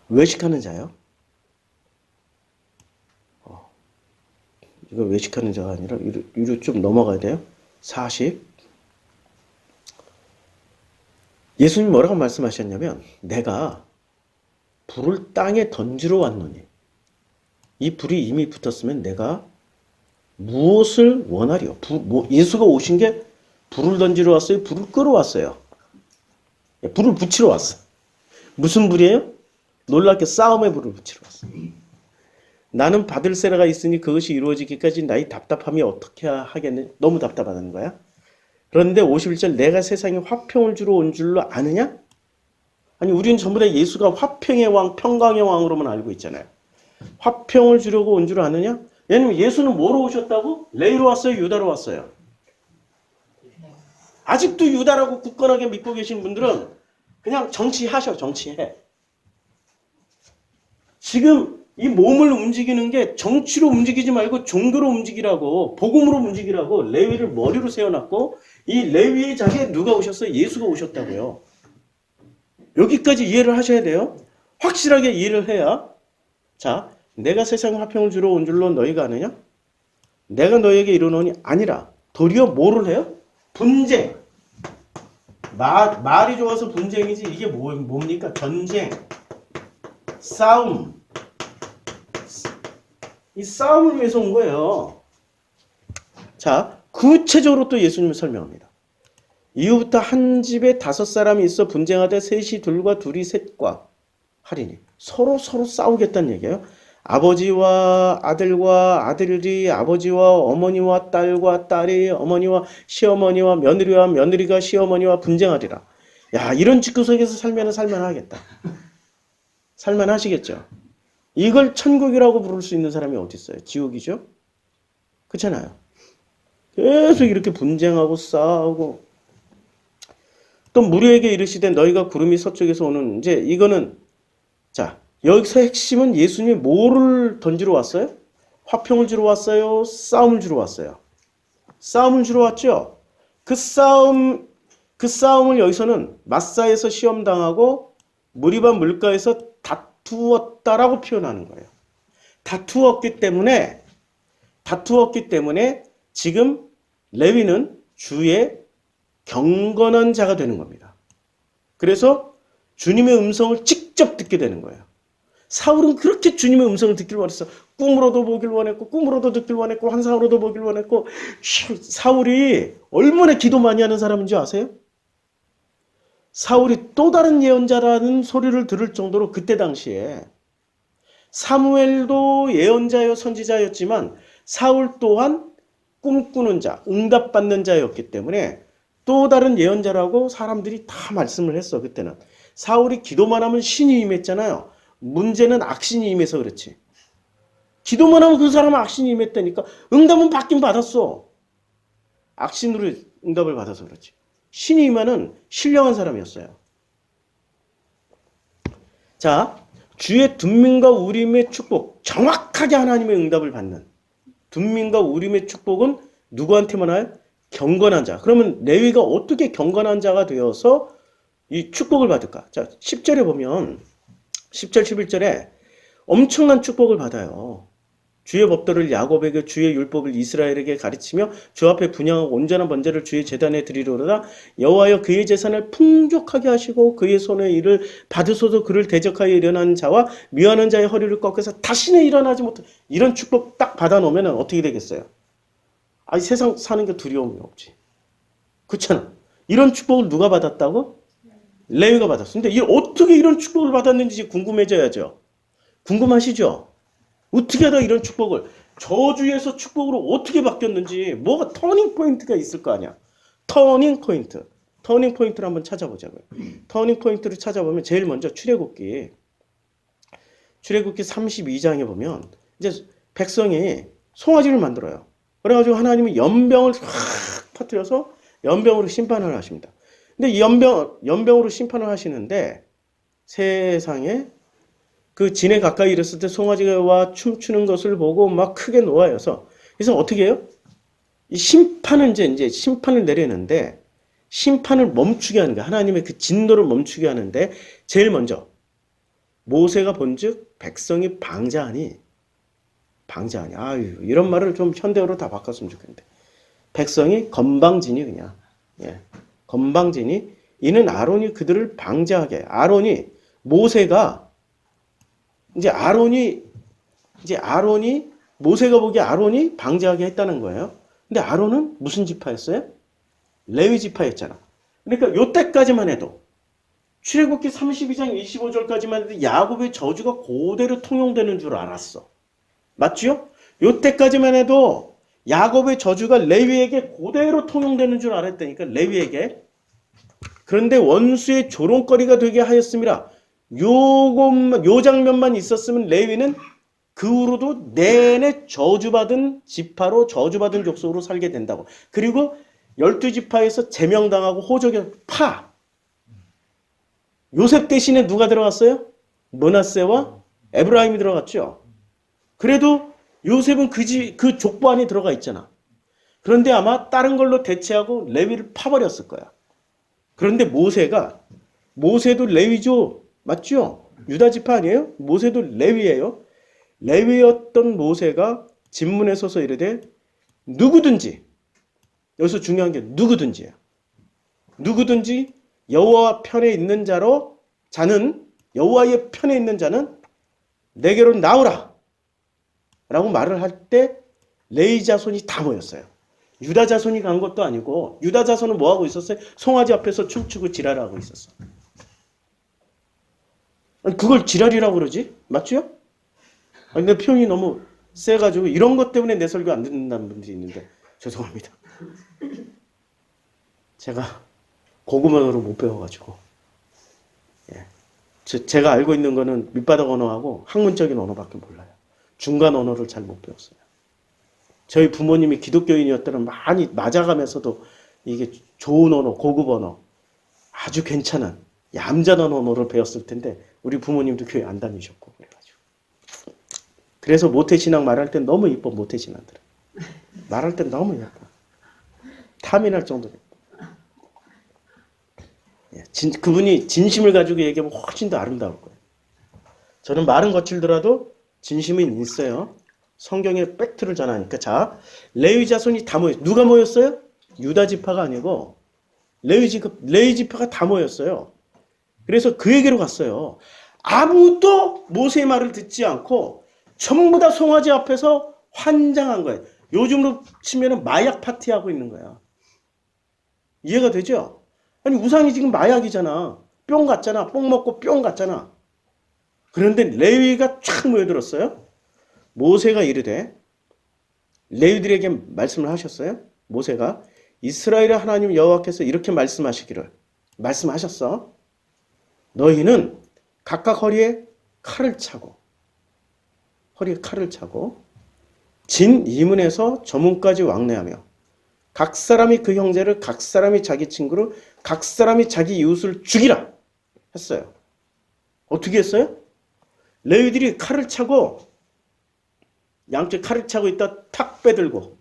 외식하는 자요? 이거 외식하는 자가 아니라 위로 좀 넘어가야 돼요. 40. 예수님 뭐라고 말씀하셨냐면 내가 불을 땅에 던지러 왔노니 이 불이 이미 붙었으면 내가 무엇을 원하리요? 예수가 오신 게 불을 던지러 왔어요? 불을 끌어왔어요? 불을 붙이러 왔어. 무슨 불이에요? 놀랍게 싸움의 불을 붙이러 왔어. 나는 받을 세라가 있으니 그것이 이루어지기까지 나의 답답함이 어떻게 하겠느냐? 너무 답답하다는 거야. 그런데 51절 내가 세상에 화평을 주러 온 줄로 아느냐? 아니 우리는 전부 다 예수가 화평의 왕, 평강의 왕으로만 알고 있잖아요. 화평을 주려고 온 줄 아느냐? 왜냐면 예수는 뭐로 오셨다고? 레위로 왔어요? 유다로 왔어요? 아직도 유다라고 굳건하게 믿고 계신 분들은 그냥 정치하셔. 정치해. 지금 이 몸을 움직이는 게 정치로 움직이지 말고 종교로 움직이라고, 복음으로 움직이라고 레위를 머리로 세워놨고 이 레위의 자리에 누가 오셨어요? 예수가 오셨다고요. 여기까지 이해를 하셔야 돼요. 확실하게 이해를 해야. 자, 내가 세상에 화평을 주러 온 줄로 너희가 아느냐? 내가 너희에게 이르노니 아니라 도리어 뭐를 해요? 분쟁. 말이 좋아서 분쟁이지 이게 뭡니까? 전쟁, 싸움. 이 싸움을 위해서 온 거예요. 자, 구체적으로 또 예수님을 설명합니다. 이후부터 한 집에 5사람이 있어 분쟁하되 셋이 둘과 둘이 셋과 하리니 서로 싸우겠다는 얘기예요. 아버지와 아들과 아들이 아버지와 어머니와 딸과 딸이 어머니와 시어머니와 며느리와 며느리가 시어머니와 분쟁하리라. 야, 이런 집구석에서 살만하겠다. 살만하시겠죠. 이걸 천국이라고 부를 수 있는 사람이 어디 있어요? 지옥이죠? 그렇잖아요. 계속 이렇게 분쟁하고 싸우고 또 무리에게 이르시되 너희가 구름이 서쪽에서 오는 이제 이거는 자 여기서 핵심은 예수님이 뭐를 던지러 왔어요? 화평을 주러 왔어요? 싸움을 주러 왔어요? 싸움을 주러 왔죠? 그 싸움을 여기서는 마사에서 시험당하고 무리바 물가에서 다투었다라고 표현하는 거예요. 다투었기 때문에 지금 레위는 주의 경건한 자가 되는 겁니다. 그래서 주님의 음성을 직접 듣게 되는 거예요. 사울은 그렇게 주님의 음성을 듣길 원했어. 꿈으로도 보길 원했고 꿈으로도 듣길 원했고 환상으로도 보길 원했고 사울이 얼마나 기도 많이 하는 사람인지 아세요? 사울이 또 다른 예언자라는 소리를 들을 정도로 그때 당시에 사무엘도 예언자여 선지자였지만 사울 또한 꿈꾸는 자, 응답받는 자였기 때문에 또 다른 예언자라고 사람들이 다 말씀을 했어. 그때는 사울이 기도만 하면 신이 임했잖아요. 문제는 악신이 임해서 그렇지. 기도만 하면 그 사람은 악신이 임했다니까. 응답은 받긴 받았어. 악신으로 응답을 받아서 그렇지. 신이 임하는 신령한 사람이었어요. 자, 주의 둠민과 우림의 축복, 정확하게 하나님의 응답을 받는 둠민과 우림의 축복은 누구한테만 와요? 경건한 자. 그러면 레위가 어떻게 경건한 자가 되어서 이 축복을 받을까? 자, 10절에 보면 10절 11절에 엄청난 축복을 받아요. 주의 법도를 야곱에게 주의 율법을 이스라엘에게 가르치며 주 앞에 분향하고 온전한 번제를 주의 제단에 드리려다 여호와여 그의 재산을 풍족하게 하시고 그의 손의 일을 받으소서. 그를 대적하여 일어나는 자와 미워하는 자의 허리를 꺾어서 다시는 일어나지 못해. 이런 축복 딱 받아놓으면 어떻게 되겠어요? 아니 세상 사는 게 두려움이 없지. 그렇잖아. 이런 축복을 누가 받았다고? 레위가 받았어. 근데 어떻게 이런 축복을 받았는지 궁금해져야죠. 궁금하시죠? 어떻게 하다 이런 축복을, 저주에서 축복으로 어떻게 바뀌었는지, 뭐가 터닝 포인트가 있을 거 아니야. 터닝 포인트. 터닝 포인트를 한번 찾아보자고요. 터닝 포인트를 찾아보면 제일 먼저 출애굽기 32장에 보면 이제 백성이 송아지를 만들어요. 그래가지고 하나님이 연병을 확 터뜨려서 연병으로 심판을 하십니다. 근데 이 연병으로 심판을 하시는데 세상에 그 진에 가까이 이랬을 때 송아지가 춤추는 것을 보고 막 크게 노하여서, 그래서 어떻게 해요? 이 심판을 이제 심판을 내리는데 심판을 멈추게 하는 거야. 하나님의 그 진노를 멈추게 하는데 제일 먼저 모세가 본즉 백성이 방자하니 아유 이런 말을 좀 현대어로 다 바꿨으면 좋겠는데 백성이 건방지니 그냥 건방지니 이는 아론이 그들을 방자하게 모세가 모세가 보기에 아론이 방자하게 했다는 거예요. 근데 아론은 무슨 지파였어요? 레위 지파였잖아. 그러니까 요때까지만 해도 출애굽기 32장 25절까지만 해도 야곱의 저주가 그대로 통용되는 줄 알았어. 맞죠? 요때까지만 해도 야곱의 저주가 레위에게 그대로 통용되는 줄 알았다니까, 레위에게. 그런데 원수의 조롱거리가 되게 하였음이라. 요 장면만 있었으면 레위는 그 후로도 내내 저주받은 지파로, 저주받은 족속으로 살게 된다고. 그리고 12지파에서 제명당하고 호적에 요셉 대신에 누가 들어갔어요? 므낫세와 에브라임이 들어갔죠. 그래도 요셉은 그 족보 안에 들어가 있잖아. 그런데 아마 다른 걸로 대체하고 레위를 파버렸을 거야. 그런데 모세도 레위죠. 맞죠? 유다 지파 아니에요? 모세도 레위예요. 레위였던 모세가 진문에 서서 이르되 누구든지, 여기서 중요한 게 누구든지예요. 누구든지 여호와 편에 있는 여호와의 편에 있는 자는 내게로 나오라 라고 말을 할 때 레위 자손이 다 모였어요. 유다 자손이 간 것도 아니고, 유다 자손은 뭐 하고 있었어요? 송아지 앞에서 춤추고 지랄하고 있었어. 아니, 그걸 지랄이라고 그러지? 맞죠? 아니, 내 표현이 너무 세가지고 이런 것 때문에 내 설교 안 듣는다는 분들이 있는데 죄송합니다. 제가 고급 언어를 못 배워가지고, 제가 알고 있는 거는 밑바닥 언어하고 학문적인 언어밖에 몰라요. 중간 언어를 잘 못 배웠어요. 저희 부모님이 기독교인이었다면 많이 맞아가면서도 이게 좋은 언어, 고급 언어, 아주 괜찮은 얌전한 언어를 배웠을 텐데 우리 부모님도 교회 안 다니셨고 그래가지고. 그래서 모태신앙 말할 땐 너무 이뻐. 모태신앙들은 말할 땐 너무 예뻐. 탐이 날 정도로 예뻐. 그분이 진심을 가지고 얘기하면 훨씬 더 아름다울 거예요. 저는 말은 거칠더라도 진심은 있어요. 성경의 팩트를 전하니까. 자, 레위 자손이 다 모였어요. 누가 모였어요? 유다 지파가 아니고 레위 지파가 다 모였어요. 그래서 그에게로 갔어요. 아무도 모세의 말을 듣지 않고 전부 다 송아지 앞에서 환장한 거예요. 요즘으로 치면 마약 파티하고 있는 거야. 이해가 되죠? 아니 우상이 지금 마약이잖아. 뿅 갔잖아. 뽕 먹고 뿅 갔잖아. 그런데 레위가 쫙 모여들었어요. 모세가 이르되, 레위들에게 말씀을 하셨어요. 모세가 이스라엘의 하나님 여호와께서 이렇게 말씀하셨어. 너희는 각각 허리에 칼을 차고 진 이문에서 저문까지 왕래하며 각 사람이 그 형제를, 각 사람이 자기 친구를, 각 사람이 자기 이웃을 죽이라 했어요. 어떻게 했어요? 레위들이 칼을 차고 양쪽 칼을 차고 있다 탁 빼들고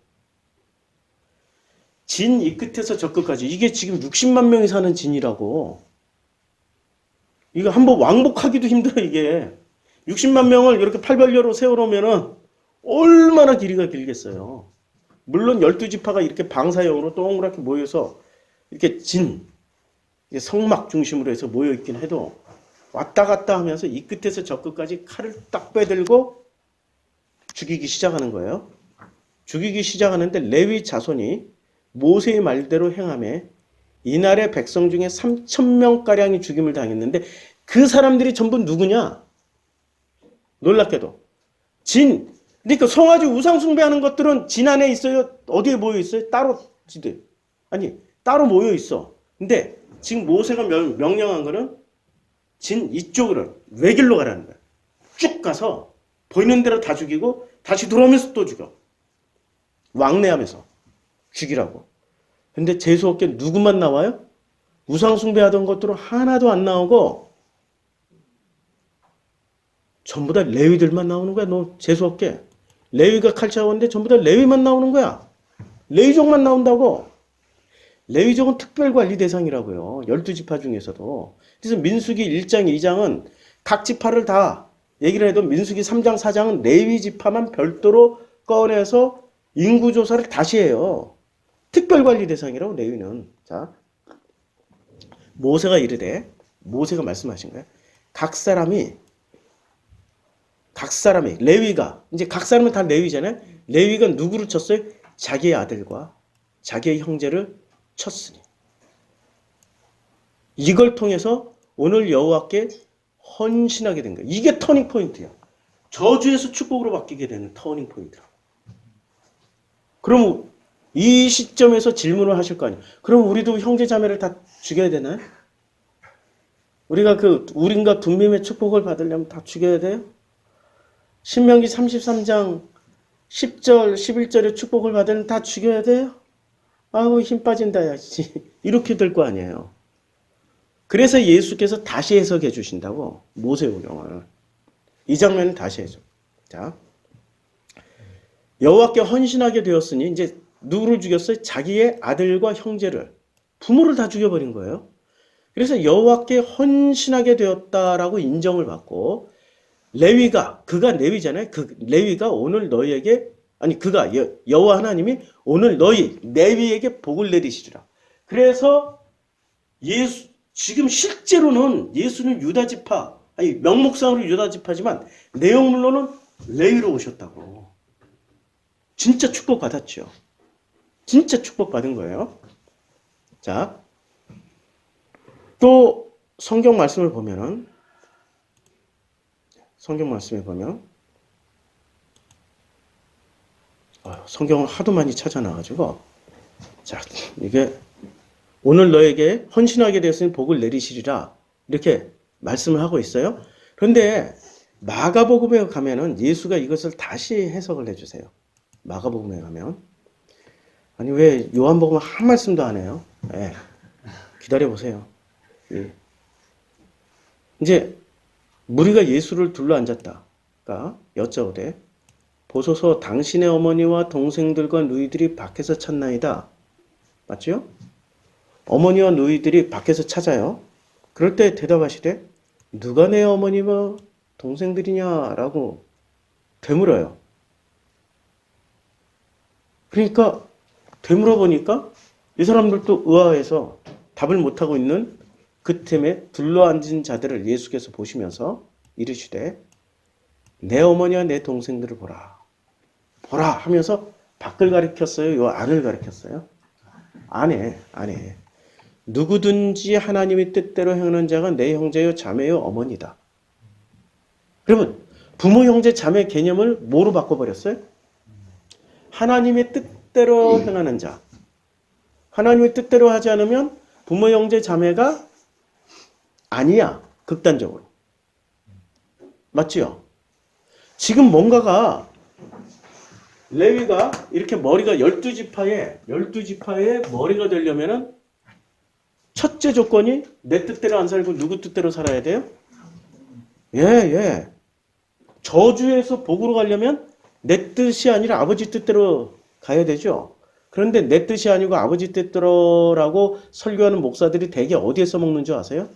진 이 끝에서 저 끝까지, 이게 지금 60만 명이 사는 진이라고. 이거 한번 왕복하기도 힘들어. 이게 60만 명을 이렇게 팔벌려로 세워놓으면은 얼마나 길이가 길겠어요. 물론 12지파가 이렇게 방사형으로 동그랗게 모여서 이렇게 성막 중심으로 해서 모여있긴 해도 왔다 갔다 하면서 이 끝에서 저 끝까지 칼을 딱 빼들고 죽이기 시작하는 거예요. 죽이기 시작하는데 레위 자손이 모세의 말대로 행하며 이날의 백성 중에 3,000명가량이 죽임을 당했는데 그 사람들이 전부 누구냐? 놀랍게도 그러니까 송아지 우상 숭배하는 것들은 진 안에 있어요? 어디에 모여 있어요? 따로 모여 있어. 근데 지금 모세가 명령한 거는 진 이쪽으로 외길로 가라는 거야. 쭉 가서 보이는 대로 다 죽이고 다시 돌아오면서 또 죽여. 왕래하면서 죽이라고. 근데 재수없게 누구만 나와요? 우상 숭배하던 것들은 하나도 안 나오고 전부 다 레위들만 나오는 거야. 너 재수없게. 레위가 칼차오는데 전부 다 레위만 나오는 거야. 레위족만 나온다고. 레위족은 특별관리 대상이라고요. 12지파 중에서도. 그래서 민수기 1장, 2장은 각 지파를 다 얘기를 해도 민수기 3장, 4장은 레위 지파만 별도로 꺼내서 인구조사를 다시 해요. 특별관리 대상이라고 레위는. 자, 모세가 말씀하신 거예요. 각 사람이 레위가, 이제 각 사람은 다 레위잖아요. 레위가 누구를 쳤어요? 자기의 아들과 자기의 형제를 쳤으니. 이걸 통해서 오늘 여호와께 헌신하게 된 거예요. 이게 터닝 포인트야. 저주에서 축복으로 바뀌게 되는 터닝 포인트라고. 그럼 이 시점에서 질문을 하실 거 아니에요. 그럼 우리도 형제 자매를 다 죽여야 되나요? 우리가 우린과 둠밈의 축복을 받으려면 다 죽여야 돼요? 신명기 33장 10절, 11절의 축복을 받으면 다 죽여야 돼요? 아우, 힘 빠진다, 야. 이렇게 될 거 아니에요. 그래서 예수께서 다시 해석해 주신다고, 모세오경을. 이 장면을 다시 해줘. 자, 여호와께 헌신하게 되었으니, 이제 누구를 죽였어요? 자기의 아들과 형제를, 부모를 다 죽여버린 거예요. 그래서 여호와께 헌신하게 되었다라고 인정을 받고, 그가 레위잖아요. 그 레위가 오늘 너희에게, 여호와 하나님이 오늘 너희 레위에게 복을 내리시리라. 그래서 지금 실제로는 예수는 유다지파, 명목상으로 유다지파지만 내용물로는 레위로 오셨다고. 진짜 축복받았죠. 진짜 축복받은 거예요. 자, 또 성경 말씀에 보면 성경을 하도 많이 찾아놔가지고, 자, 이게 오늘 너에게 헌신하게 되었으니 복을 내리시리라 이렇게 말씀을 하고 있어요. 그런데 마가복음에 가면은 예수가 이것을 다시 해석을 해주세요. 마가복음에 가면. 아니, 왜 요한복음은 한 말씀도 안 해요? 네. 기다려보세요. 예. 이제 무리가 예수를 둘러앉았다가 여짜오되, 보소서 당신의 어머니와 동생들과 누이들이 밖에서 찾나이다. 맞죠? 어머니와 누이들이 밖에서 찾아요. 그럴 때 대답하시되, 누가 내 어머니와 동생들이냐라고 되물어요. 그러니까 되물어 보니까 이 사람들도 의아해서 답을 못하고 있는 그 틈에 둘러앉은 자들을 예수께서 보시면서 이르시되, 내 어머니와 내 동생들을 보라 하면서 밖을 가리켰어요? 요 안을 가리켰어요? 안에. 누구든지 하나님의 뜻대로 행하는 자가 내 형제요 자매요 어머니다. 그러면 부모 형제 자매 개념을 뭐로 바꿔버렸어요? 하나님의 뜻대로 행하는 자. 하나님의 뜻대로 하지 않으면 부모, 형제, 자매가 아니야. 극단적으로. 맞지요? 지금 뭔가가 레위가 이렇게 머리가 12지파의 머리가 되려면은 첫째 조건이 내 뜻대로 안 살고 누구 뜻대로 살아야 돼요? 예. 저주에서 복으로 가려면 내 뜻이 아니라 아버지 뜻대로 가야 되죠. 그런데 내 뜻이 아니고 아버지 뜻대로라고 설교하는 목사들이 대개 어디에 써먹는 줄 아세요?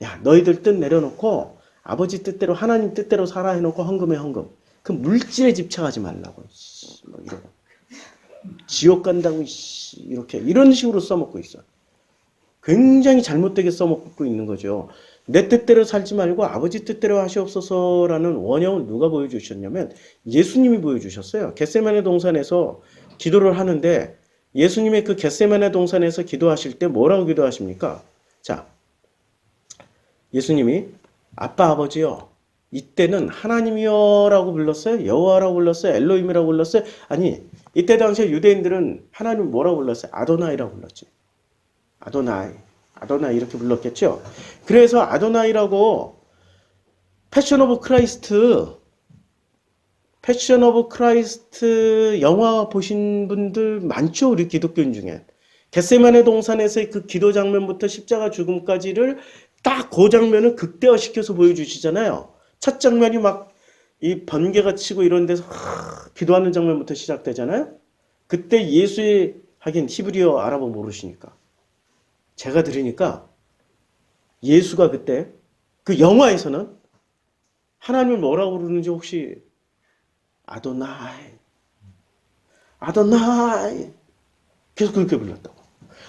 야, 너희들 뜻 내려놓고 아버지 뜻대로 하나님 뜻대로 살아 해놓고 헌금해 헌금. 그 물질에 집착하지 말라고. 뭐 이러고. 지옥 간다고 이렇게 이런 식으로 써먹고 있어. 굉장히 잘못되게 써먹고 있는 거죠. 내 뜻대로 살지 말고 아버지 뜻대로 하시옵소서라는 원형을 누가 보여주셨냐면 예수님이 보여주셨어요. 겟세마네 동산에서 기도를 하는데 예수님의 그 겟세마네 동산에서 기도하실 때 뭐라고 기도하십니까? 자, 예수님이 아빠 아버지요. 이때는 하나님이여라고 불렀어요? 여호와라고 불렀어요? 엘로힘이라고 불렀어요? 아니, 이때 당시에 유대인들은 하나님 뭐라고 불렀어요? 아도나이라고 불렀지. 아도나이 이렇게 불렀겠죠. 그래서 아도나이라고 패션 오브 크라이스트 영화 보신 분들 많죠. 우리 기독교인 중에. 겟세마네 동산에서의 그 기도 장면부터 십자가 죽음까지를 딱 그 장면을 극대화시켜서 보여주시잖아요. 첫 장면이 막 이 번개가 치고 이런 데서 기도하는 장면부터 시작되잖아요. 그때 예수의 하긴 히브리어 아랍어 모르시니까 제가 들으니까 예수가 그때 그 영화에서는 하나님을 뭐라고 부르는지 혹시 아도나이 계속 그렇게 불렀다고.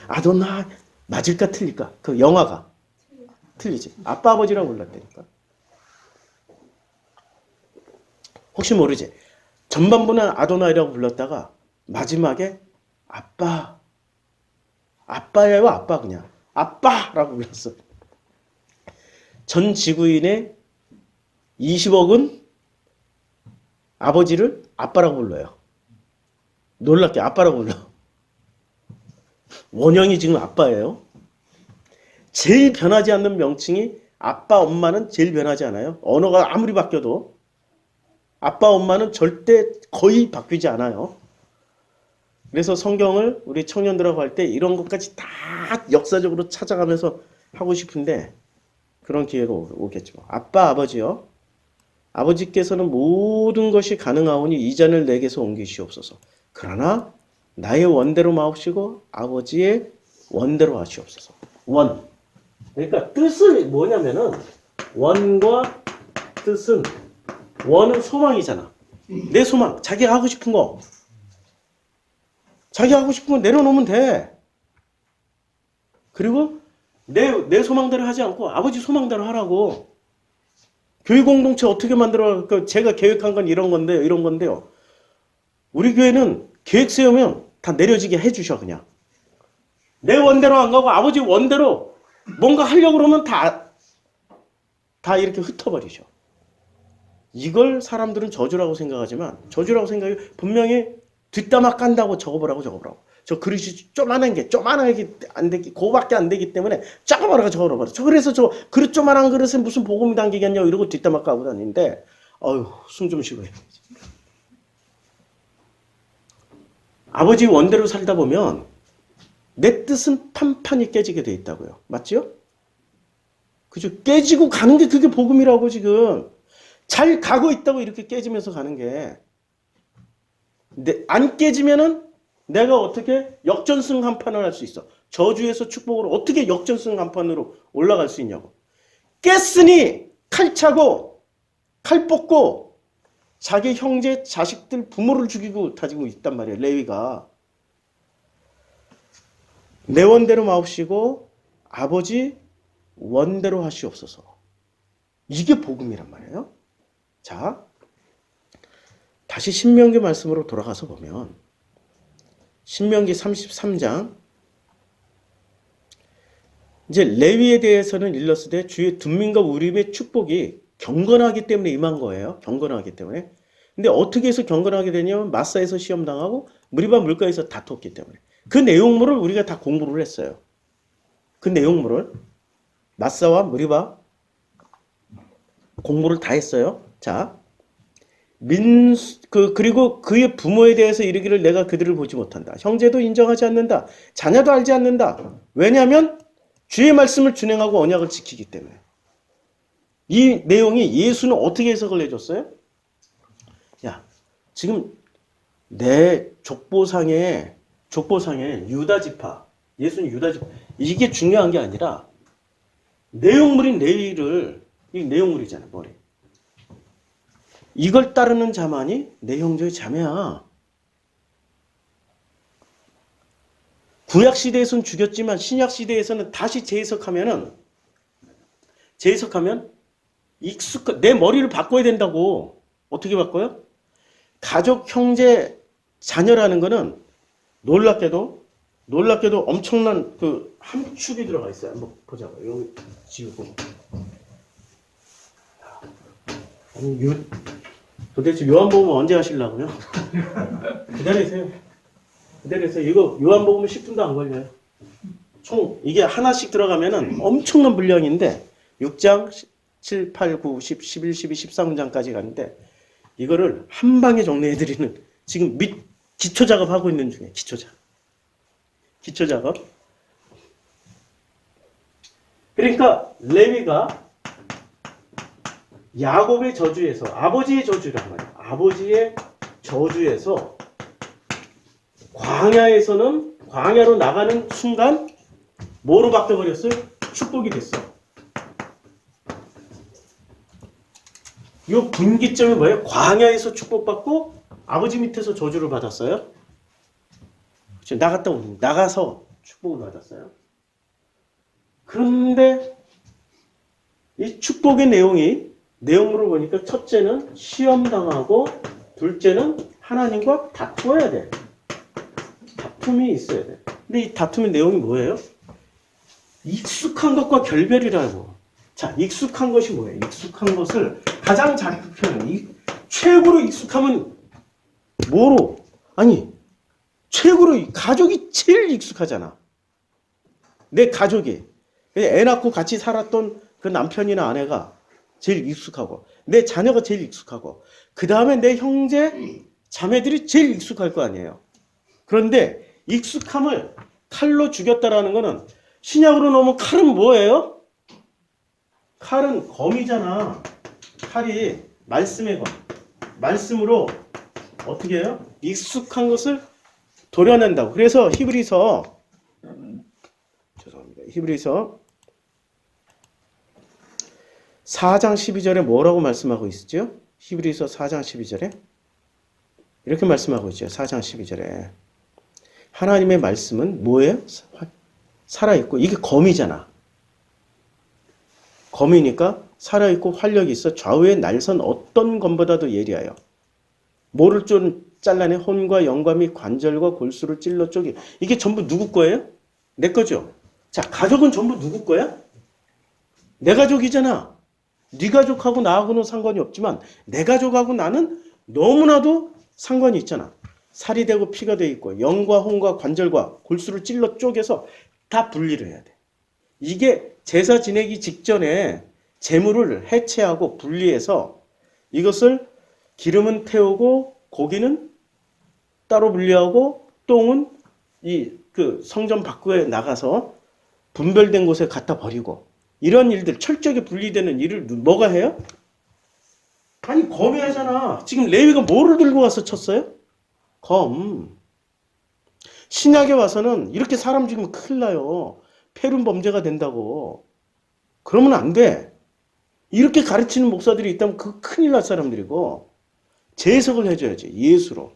아도나이 맞을까 틀릴까? 그 영화가 틀리지. 아빠 아버지라고 불렀다니까. 혹시 모르지. 전반부는 아도나이라고 불렀다가 마지막에 아빠예요, 아빠 그냥. 아빠라고 불렀어. 전 지구인의 20억은 아버지를 아빠라고 불러요. 놀랍게 아빠라고 불러. 원형이 지금 아빠예요. 제일 변하지 않는 명칭이 아빠, 엄마는 제일 변하지 않아요. 언어가 아무리 바뀌어도 아빠, 엄마는 절대 거의 바뀌지 않아요. 그래서 성경을 우리 청년들하고 할 때 이런 것까지 다 역사적으로 찾아가면서 하고 싶은데 그런 기회가 오겠죠. 아빠, 아버지요. 아버지께서는 모든 것이 가능하오니 이 잔을 내게서 옮기시옵소서. 그러나 나의 원대로 마옵시고 아버지의 원대로 하시옵소서. 원. 그러니까 뜻은 뭐냐면은 원과 뜻은 원은 소망이잖아. 내 소망, 자기가 하고 싶은 거. 자기가 하고 싶은 거 내려놓으면 돼. 그리고 내 소망대로 하지 않고 아버지 소망대로 하라고. 교회 공동체 어떻게 만들어? 제가 계획한 건 이런 건데요. 우리 교회는 계획 세우면 다 내려지게 해주셔, 그냥. 내 원대로 안 가고 아버지 원대로 뭔가 하려고 그러면 다 이렇게 흩어버리셔. 이걸 사람들은 저주라고 생각하지만, 저주라고 생각해 분명히 뒷담화 깐다고 적어보라고. 저 그릇이 쪼만하게 안 되기, 그거밖에 안 되기 때문에 작아버려가 적어버려. 그래서 저 그릇 쪼만한 그릇에 무슨 복음이 담기겠냐고 이러고 뒷담화 까고 다니는데, 숨 좀 쉬고 해야지. 아버지 원대로 살다 보면 내 뜻은 판판이 깨지게 돼 있다고요. 맞죠? 그죠? 깨지고 가는 게 그게 복음이라고 지금. 잘 가고 있다고 이렇게 깨지면서 가는 게. 근데 안 깨지면은 내가 어떻게 역전승 한판을 할 수 있어. 저주에서 축복으로 어떻게 역전승 한판으로 올라갈 수 있냐고. 깼으니 칼 차고 칼 뽑고 자기 형제 자식들 부모를 죽이고 다지고 있단 말이에요. 레위가. 내 원대로 마옵시고 아버지 원대로 하시옵소서. 이게 복음이란 말이에요. 자, 다시 신명기 말씀으로 돌아가서 보면 신명기 33장 이제 레위에 대해서는 일렀으되 주의 둔민과 우림의 축복이 경건하기 때문에 임한 거예요. 경건하기 때문에. 근데 어떻게 해서 경건하게 되냐면 마사에서 시험당하고 무리바 물가에서 다퉜기 때문에. 그 내용물을 우리가 다 공부를 했어요. 그 내용물을 마사와 무리바 공부를 다 했어요. 자, 그리고 그의 부모에 대해서 이르기를 내가 그들을 보지 못한다. 형제도 인정하지 않는다. 자녀도 알지 않는다. 왜냐하면 주의 말씀을 준행하고 언약을 지키기 때문에. 이 내용이 예수는 어떻게 해석을 해줬어요? 야, 지금 내 족보상에 유다 지파, 예수는 유다 지파, 이게 중요한 게 아니라 내용물인 레위를, 이 내용물이잖아, 머리. 이걸 따르는 자만이 내 형제의 자매야. 구약 시대에서는 죽였지만 신약 시대에서는 다시 재해석하면 내 머리를 바꿔야 된다고. 어떻게 바꿔요? 가족, 형제, 자녀라는 거는 놀랍게도 엄청난 그 함축이 들어가 있어요. 한번 보자고요. 여기 지우고. 아니, 도대체 요한복음 언제 하시려고요? 기다리세요. 이거 요한복음 10분도 안 걸려요. 총 이게 하나씩 들어가면은 엄청난 분량인데 6장 7, 8, 9, 10, 11, 12, 13장까지 가는데 이거를 한 방에 정리해드리는 지금 기초 작업하고 있는 중에 기초 작업. 그러니까 레위가 야곱의 저주에서 아버지의 저주란 말이에요. 아버지의 저주에서 광야로 나가는 순간 뭐로 바뀌어버렸어요? 축복이 됐어. 이 분기점이 뭐예요? 광야에서 축복받고 아버지 밑에서 저주를 받았어요. 나가서 축복을 받았어요. 그런데 이 축복의 내용으로 보니까 첫째는 시험당하고 둘째는 하나님과 다투어야 돼. 다툼이 있어야 돼. 근데 이 다툼의 내용이 뭐예요? 익숙한 것과 결별이라고. 자, 익숙한 것이 뭐예요? 익숙한 것을 가장 잘 표현해. 최고로 익숙하면 뭐로? 아니, 최고로 가족이 제일 익숙하잖아. 내 가족이. 애 낳고 같이 살았던 그 남편이나 아내가 제일 익숙하고, 내 자녀가 제일 익숙하고, 그 다음에 내 형제, 자매들이 제일 익숙할 거 아니에요. 그런데 익숙함을 칼로 죽였다라는 거는 신약으로 놓으면 칼은 뭐예요? 칼은 검이잖아. 칼이 말씀의 검. 말씀으로 어떻게 해요? 익숙한 것을 도려낸다고. 그래서 히브리서 4장 12절에 뭐라고 말씀하고 있었죠? 히브리서 4장 12절에 이렇게 말씀하고 있죠. 4장 12절에 하나님의 말씀은 뭐예요? 살아있고 이게 검이잖아. 검이니까 살아있고 활력이 있어 좌우의 날선 어떤 검보다도 예리하여 뭐를 좀 잘라내 혼과 영과 및 관절과 골수를 찔러 쪼개. 이게 전부 누구 거예요? 내 거죠. 자, 가족은 전부 누구 거야? 내 가족이잖아. 네 가족하고 나하고는 상관이 없지만 내 가족하고 나는 너무나도 상관이 있잖아. 살이 되고 피가 돼 있고 영과 혼과 관절과 골수를 찔러 쪼개서 다 분리를 해야 돼. 이게 제사 지내기 직전에 재물을 해체하고 분리해서 이것을 기름은 태우고 고기는 따로 분리하고 똥은 그 성전 밖에 나가서 분별된 곳에 갖다 버리고 이런 일들 철저하게 분리되는 일을 뭐가 해요? 아니 검이 하잖아. 지금 레위가 뭐를 들고 와서 쳤어요? 검. 신약에 와서는 이렇게 사람 죽이면 큰일 나요. 폐륜 범죄가 된다고. 그러면 안 돼. 이렇게 가르치는 목사들이 있다면 그 큰일 날 사람들이고 재해석을 해줘야지. 예수로.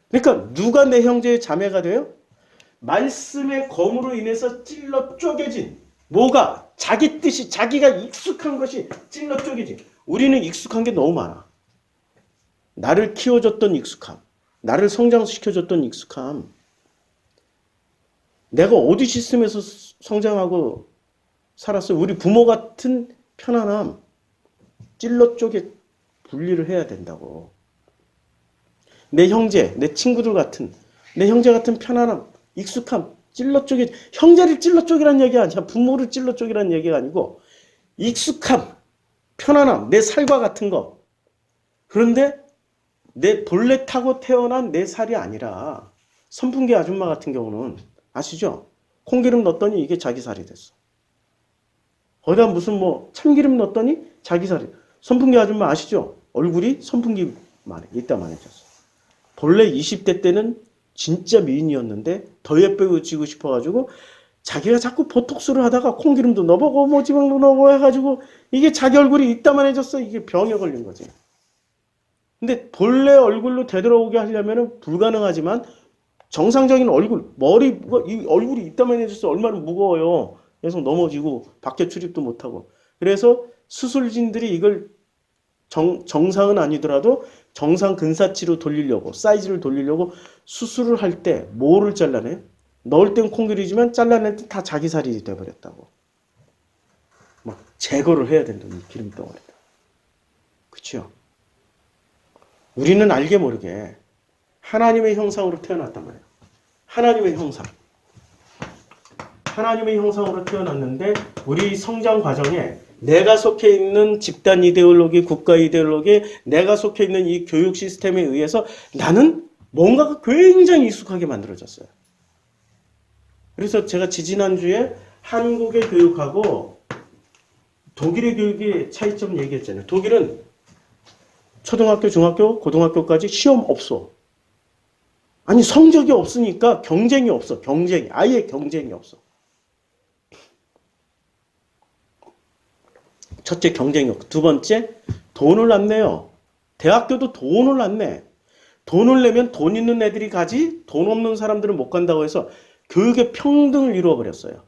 그러니까 누가 내 형제의 자매가 돼요? 말씀의 검으로 인해서 찔러 쪼개진 뭐가? 자기 뜻이 자기가 익숙한 것이 찔러 쪼개진. 우리는 익숙한 게 너무 많아. 나를 키워줬던 익숙함. 나를 성장시켜줬던 익숙함. 내가 어디 시스템에서 성장하고 살았어요? 우리 부모 같은 편안함. 찔러 쪼개 분리를 해야 된다고. 내 형제, 내 친구들 같은 내 형제 같은 편안함, 익숙함, 찔러 쪼개, 형제를 찔러 쪼개라는 얘기가 아니야. 부모를 찔러 쪼개라는 얘기가 아니고, 익숙함, 편안함, 내 살과 같은 거. 그런데 내 본래 타고 태어난 내 살이 아니라 선풍기 아줌마 같은 경우는 아시죠? 콩기름 넣었더니 이게 자기 살이 됐어. 거기다 무슨 뭐 참기름 넣었더니 자기 살이. 선풍기 아줌마 아시죠? 얼굴이 선풍기만 해. 이따만해졌어. 본래 20대 때는 진짜 미인이었는데 더 예뻐지고 싶어가지고 자기가 자꾸 보톡스를 하다가 콩기름도 넣어보고 뭐 지방도 넣어보고 해가지고 이게 자기 얼굴이 이따만해졌어. 이게 병에 걸린 거지. 근데 본래 얼굴로 되돌아오게 하려면 불가능하지만 정상적인 얼굴, 이 얼굴이 이따만해져서 얼마나 무거워요. 계속 넘어지고 밖에 출입도 못하고. 그래서 수술진들이 이걸 정상은 아니더라도 정상 근사치로 돌리려고, 사이즈를 돌리려고 수술을 할 때 뭐를 잘라내? 넣을 땐 콩기름이지만 잘라낼 때 다 자기 살이 돼버렸다고. 막 제거를 해야 된다, 이 기름덩어리다. 그쵸? 우리는 알게 모르게 하나님의 형상으로 태어났단 말이에요. 하나님의 형상. 하나님의 형상으로 태어났는데 우리 성장 과정에 내가 속해 있는 집단 이데올로기, 국가 이데올로기, 내가 속해 있는 이 교육 시스템에 의해서 나는 뭔가가 굉장히 익숙하게 만들어졌어요. 그래서 제가 지지난주에 한국의 교육하고 독일의 교육의 차이점 얘기했잖아요. 독일은 초등학교, 중학교, 고등학교까지 시험 없어. 아니 성적이 없으니까 경쟁이 없어. 아예 경쟁이 없어. 첫째 경쟁이 없고 두 번째 돈을 안 내요. 대학교도 돈을 안 내. 돈을 내면 돈 있는 애들이 가지 돈 없는 사람들은 못 간다고 해서 교육의 평등을 이루어버렸어요.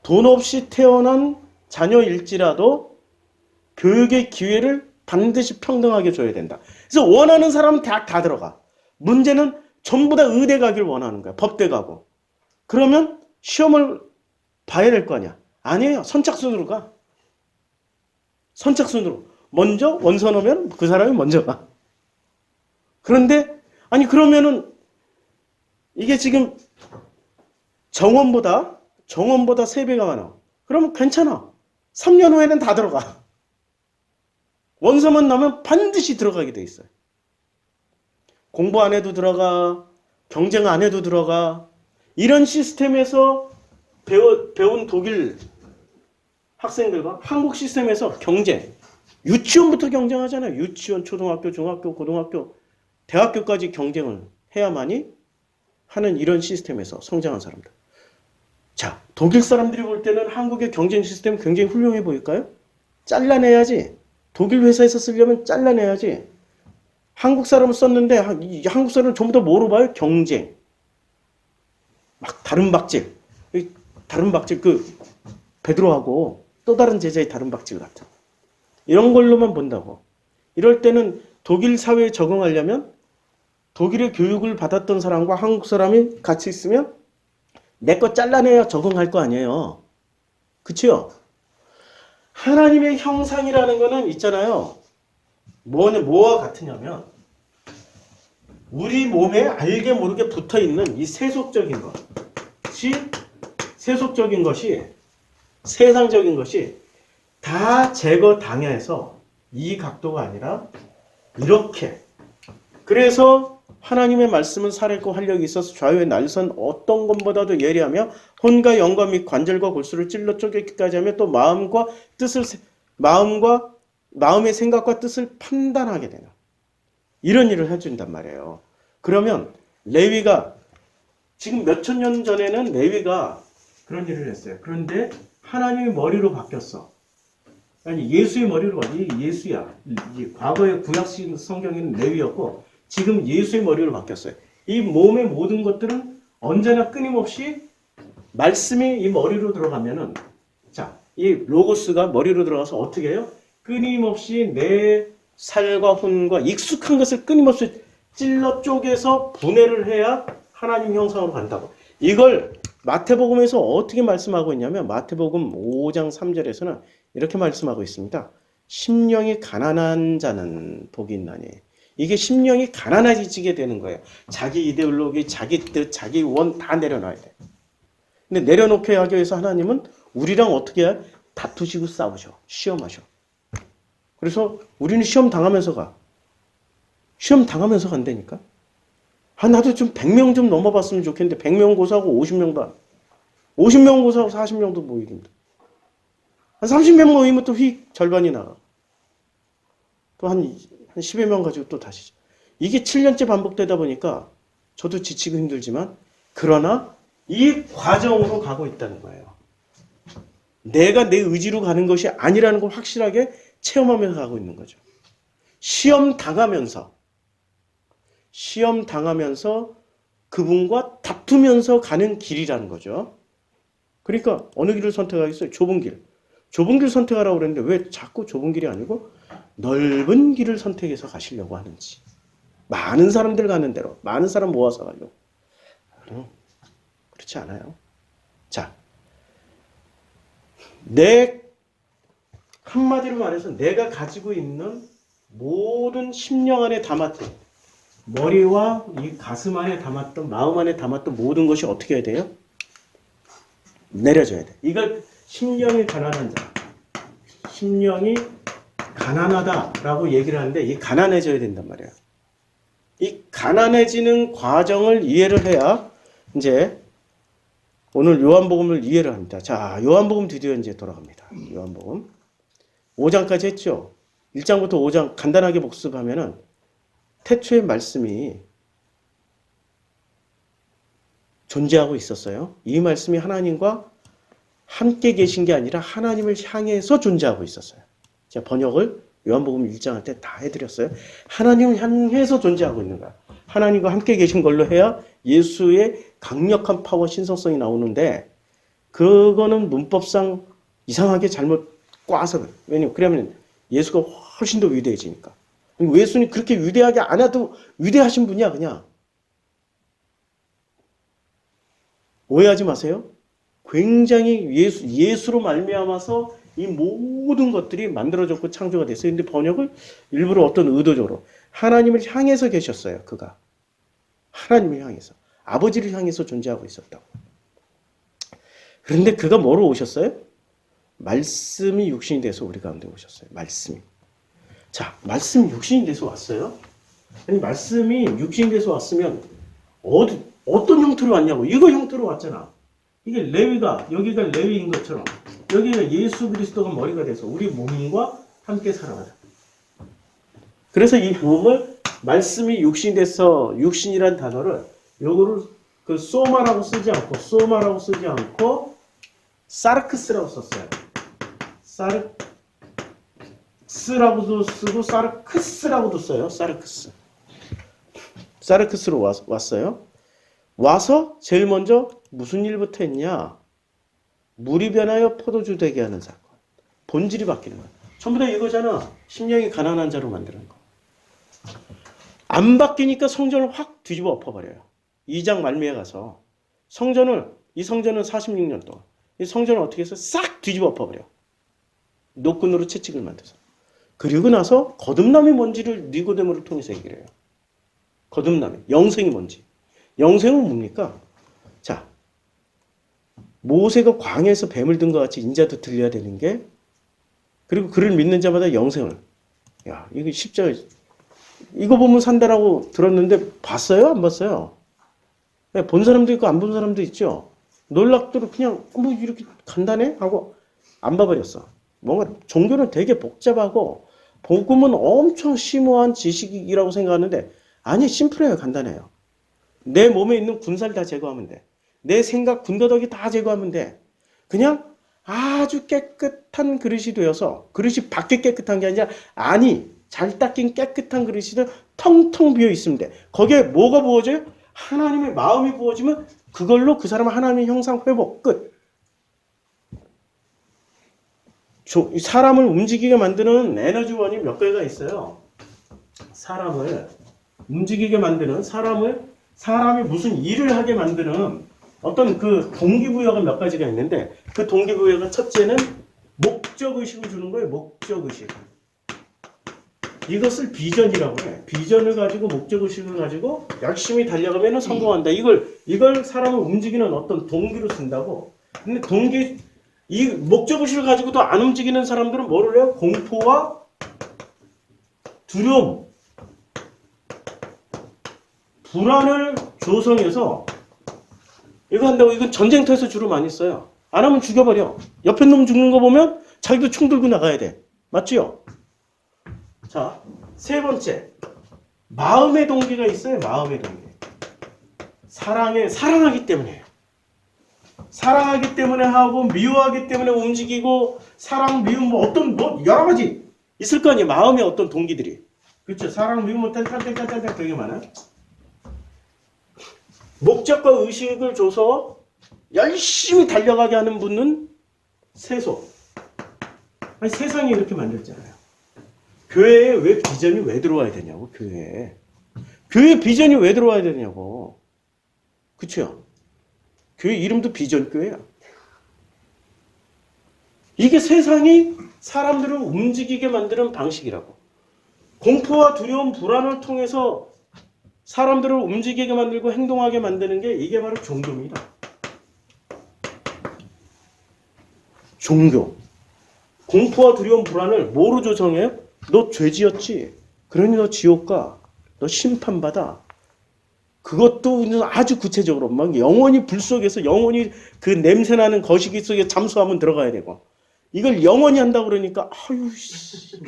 돈 없이 태어난 자녀일지라도 교육의 기회를 반드시 평등하게 줘야 된다. 그래서 원하는 사람은 대학 다 들어가. 문제는 전부 다 의대 가길 원하는 거야. 법대 가고. 그러면 시험을 봐야 될 거 아니야. 아니에요. 선착순으로 가. 선착순으로. 먼저 원서 넣으면 그 사람이 먼저 가. 그런데 아니 그러면은 이게 지금 정원보다 3배가 많아. 그러면 괜찮아. 3년 후에는 다 들어가. 원서만 나면 반드시 들어가게 돼 있어요. 공부 안 해도 들어가, 경쟁 안 해도 들어가. 이런 시스템에서 배운 독일 학생들과 한국 시스템에서 경쟁. 유치원부터 경쟁하잖아요. 유치원, 초등학교, 중학교, 고등학교, 대학교까지 경쟁을 해야만이 하는 이런 시스템에서 성장한 사람들. 자, 독일 사람들이 볼 때는 한국의 경쟁 시스템 굉장히 훌륭해 보일까요? 잘라내야지. 독일 회사에서 쓰려면 잘라내야지. 한국 사람을 썼는데 한국 사람은 전부 다 뭐로 봐요? 경쟁. 막 다른 박질. 그 베드로하고 또 다른 제자의 다른 박질 같은. 이런 걸로만 본다고. 이럴 때는 독일 사회에 적응하려면 독일의 교육을 받았던 사람과 한국 사람이 같이 있으면 내 거 잘라내야 적응할 거 아니에요. 그치요? 하나님의 형상이라는 거는 있잖아요. 뭐와 같으냐면 우리 몸에 알게 모르게 붙어있는 이 세속적인 것이 세상적인 것이 다 제거당해서 이 각도가 아니라 이렇게. 그래서 하나님의 말씀은 살아있고 활력이 있어서 좌우의 날선 어떤 것보다도 예리하며 혼과 영과 및 관절과 골수를 찔러 쪼개기까지 하며 또 마음의 생각과 뜻을 판단하게 되는 이런 일을 해준단 말이에요. 그러면 레위가 지금 몇천 년 전에는 레위가 그런 일을 했어요. 그런데 하나님의 머리로 바뀌었어. 아니 예수의 머리로 예수야. 과거의 구약 성경에는 레위였고 지금 예수의 머리로 바뀌었어요. 이 몸의 모든 것들은 언제나 끊임없이 말씀이 이 머리로 들어가면은 자, 이 로고스가 머리로 들어가서 어떻게 해요? 끊임없이 내 살과 혼과 익숙한 것을 끊임없이 찔러 쪼개서 분해를 해야 하나님 형상으로 간다고. 이걸 마태복음에서 어떻게 말씀하고 있냐면 마태복음 5장 3절에서는 이렇게 말씀하고 있습니다. 심령이 가난한 자는 복이 있나니. 이게 심령이 가난해지게 되는 거예요. 자기 이데올로기, 자기 뜻, 자기 원 다 내려놔야 돼. 근데 내려놓게 하기 위해서 하나님은 우리랑 어떻게 해야? 다투시고 싸우셔. 시험하셔. 그래서 우리는 시험 당하면서 가. 시험 당하면서 간다니까. 나도 좀 100명 좀 넘어봤으면 좋겠는데 100명 고사하고 50명도 안. 50명 고사하고 40명도 모이긴다. 한 30명 모이면 또 휙 절반이 나가. 또 한 10여 명 가지고 또 다시. 이게 7년째 반복되다 보니까 저도 지치고 힘들지만 그러나 이 과정으로 가고 있다는 거예요. 내가 내 의지로 가는 것이 아니라는 걸 확실하게 체험하면서 가고 있는 거죠. 시험 당하면서 그분과 다투면서 가는 길이라는 거죠. 그러니까 어느 길을 선택하겠어요? 좁은 길. 좁은 길 선택하라고 그랬는데 왜 자꾸 좁은 길이 아니고 넓은 길을 선택해서 가시려고 하는지. 많은 사람들 가는 대로, 많은 사람 모아서 가려고. 그렇지 않아요. 자, 한마디로 말해서 내가 가지고 있는 모든 심령 안에 담았던, 머리와 이 가슴 안에 담았던, 마음 안에 담았던 모든 것이 어떻게 해야 돼요? 내려져야 돼. 이걸 심령이 가난한 자, 심령이 가난하다라고 얘기를 하는데 이 가난해져야 된단 말이에요. 이 가난해지는 과정을 이해를 해야 이제 오늘 요한복음을 이해를 합니다. 자, 요한복음 드디어 이제 돌아갑니다. 요한복음 5장까지 했죠. 1장부터 5장 간단하게 복습하면은 태초의 말씀이 존재하고 있었어요. 이 말씀이 하나님과 함께 계신 게 아니라 하나님을 향해서 존재하고 있었어요. 제가 번역을 요한복음 1장 할 때 다 해드렸어요. 하나님을 향해서 존재하고 있는 거야. 하나님과 함께 계신 걸로 해야 예수의 강력한 파워, 신성성이 나오는데 그거는 문법상 이상하게 잘못 꽈서 그래요. 왜냐면 그러면 예수가 훨씬 더 위대해지니까. 예수님 그렇게 위대하게 안 해도 위대하신 분이야 그냥. 오해하지 마세요. 굉장히 예수로 말미암아서 이 모든 것들이 만들어졌고 창조가 됐어요. 근데 번역을 일부러 어떤 의도적으로 하나님을 향해서 계셨어요. 그가. 하나님을 향해서. 아버지를 향해서 존재하고 있었다고. 그런데 그가 뭐로 오셨어요? 말씀이 육신이 돼서 우리 가운데 오셨어요. 말씀이. 자, 말씀이 육신이 돼서 왔어요? 아니, 말씀이 육신이 돼서 왔으면 어떤 형태로 왔냐고. 이거 형태로 왔잖아. 이게 레위가, 여기가 레위인 것처럼 여기가 예수 그리스도가 머리가 돼서 우리 몸과 함께 살아가자. 그래서 이 몸을 말씀이 육신이 돼서 육신이란 단어를 요거를 그 소마라고 쓰지 않고 사르크스라고 썼어요. 사르크스라고도 쓰고 사르크스라고도 써요. 사르크스로 왔어요. 와서 제일 먼저 무슨 일부터 했냐? 물이 변하여 포도주 되게 하는 사건. 본질이 바뀌는 거야. 전부 다 이거잖아. 심령이 가난한 자로 만드는 거. 안 바뀌니까 성전을 확 뒤집어 엎어버려요. 2장 말미에 가서 이 성전은 46년 동안 이 성전을 어떻게 해서 싹 뒤집어 엎어버려. 노끈으로 채찍을 만들어서. 그리고 나서 거듭남이 뭔지를 니고데모를 통해서 얘기를 해요. 거듭남이. 영생이 뭔지. 영생은 뭡니까? 자, 모세가 광야에서 뱀을 든 것 같이 인자도 들려야 되는 게, 그리고 그를 믿는 자마다 영생을. 야, 이거 십자가, 이거 보면 산다라고 들었는데 봤어요? 안 봤어요? 본 사람도 있고 안 본 사람도 있죠. 놀랍도록 그냥 뭐 이렇게 간단해? 하고 안 봐버렸어. 뭔가 종교는 되게 복잡하고 복음은 엄청 심오한 지식이라고 생각하는데 아니, 심플해요. 간단해요. 내 몸에 있는 군살 다 제거하면 돼. 내 생각, 군더더기 다 제거하면 돼. 그냥 아주 깨끗한 그릇이 되어서, 그릇이 밖에 깨끗한 게 아니라 안이 잘 닦인 깨끗한 그릇이 텅텅 비어 있으면 돼. 거기에 뭐가 부어져요? 하나님의 마음이 부어지면 그걸로 그 사람은 하나님의 형상 회복. 끝. 사람을 움직이게 만드는 에너지원이 몇 개가 있어요. 사람을 움직이게 만드는, 사람이 무슨 일을 하게 만드는 어떤 그 동기부여가 몇 가지가 있는데, 그 동기부여가 첫째는 목적의식을 주는 거예요. 목적의식. 이것을 비전이라고 해. 비전을 가지고 목적의식을 가지고 열심히 달려가면 성공한다. 이걸 사람을 움직이는 어떤 동기로 쓴다고. 근데 이 목적의식을 가지고도 안 움직이는 사람들은 뭐를 해요? 공포와 두려움, 불안을 조성해서 이거 한다고. 이건 전쟁터에서 주로 많이 써요. 안 하면 죽여버려. 옆에 놈 죽는 거 보면 자기도 총 들고 나가야 돼. 맞지요? 자, 세 번째. 마음의 동기가 있어요. 마음의 동기. 사랑하기 때문에. 사랑하기 때문에 하고, 미워하기 때문에 움직이고, 사랑, 미움, 여러 가지 있을 거 아니에요. 마음의 어떤 동기들이. 그렇죠. 사랑, 미움, 딴딴딴딴딴 되게 많아요. 목적과 의식을 줘서 열심히 달려가게 하는 분은 세소. 아니, 세상이 이렇게 만들잖아요. 교회에 왜 비전이 왜 들어와야 되냐고, 교회에. 교회에 비전이 왜 들어와야 되냐고. 그쵸? 교회 이름도 비전교회야. 이게 세상이 사람들을 움직이게 만드는 방식이라고. 공포와 두려움, 불안을 통해서 사람들을 움직이게 만들고 행동하게 만드는 게 이게 바로 종교입니다. 종교. 공포와 두려움, 불안을 뭐로 조성해요? 너 죄 지었지? 그러니 너 지옥 가. 너 심판받아. 그것도 아주 구체적으로 막 영원히 불 속에서 영원히 그 냄새나는 거시기 속에 잠수하면 들어가야 되고. 이걸 영원히 한다 그러니까 아유 씨.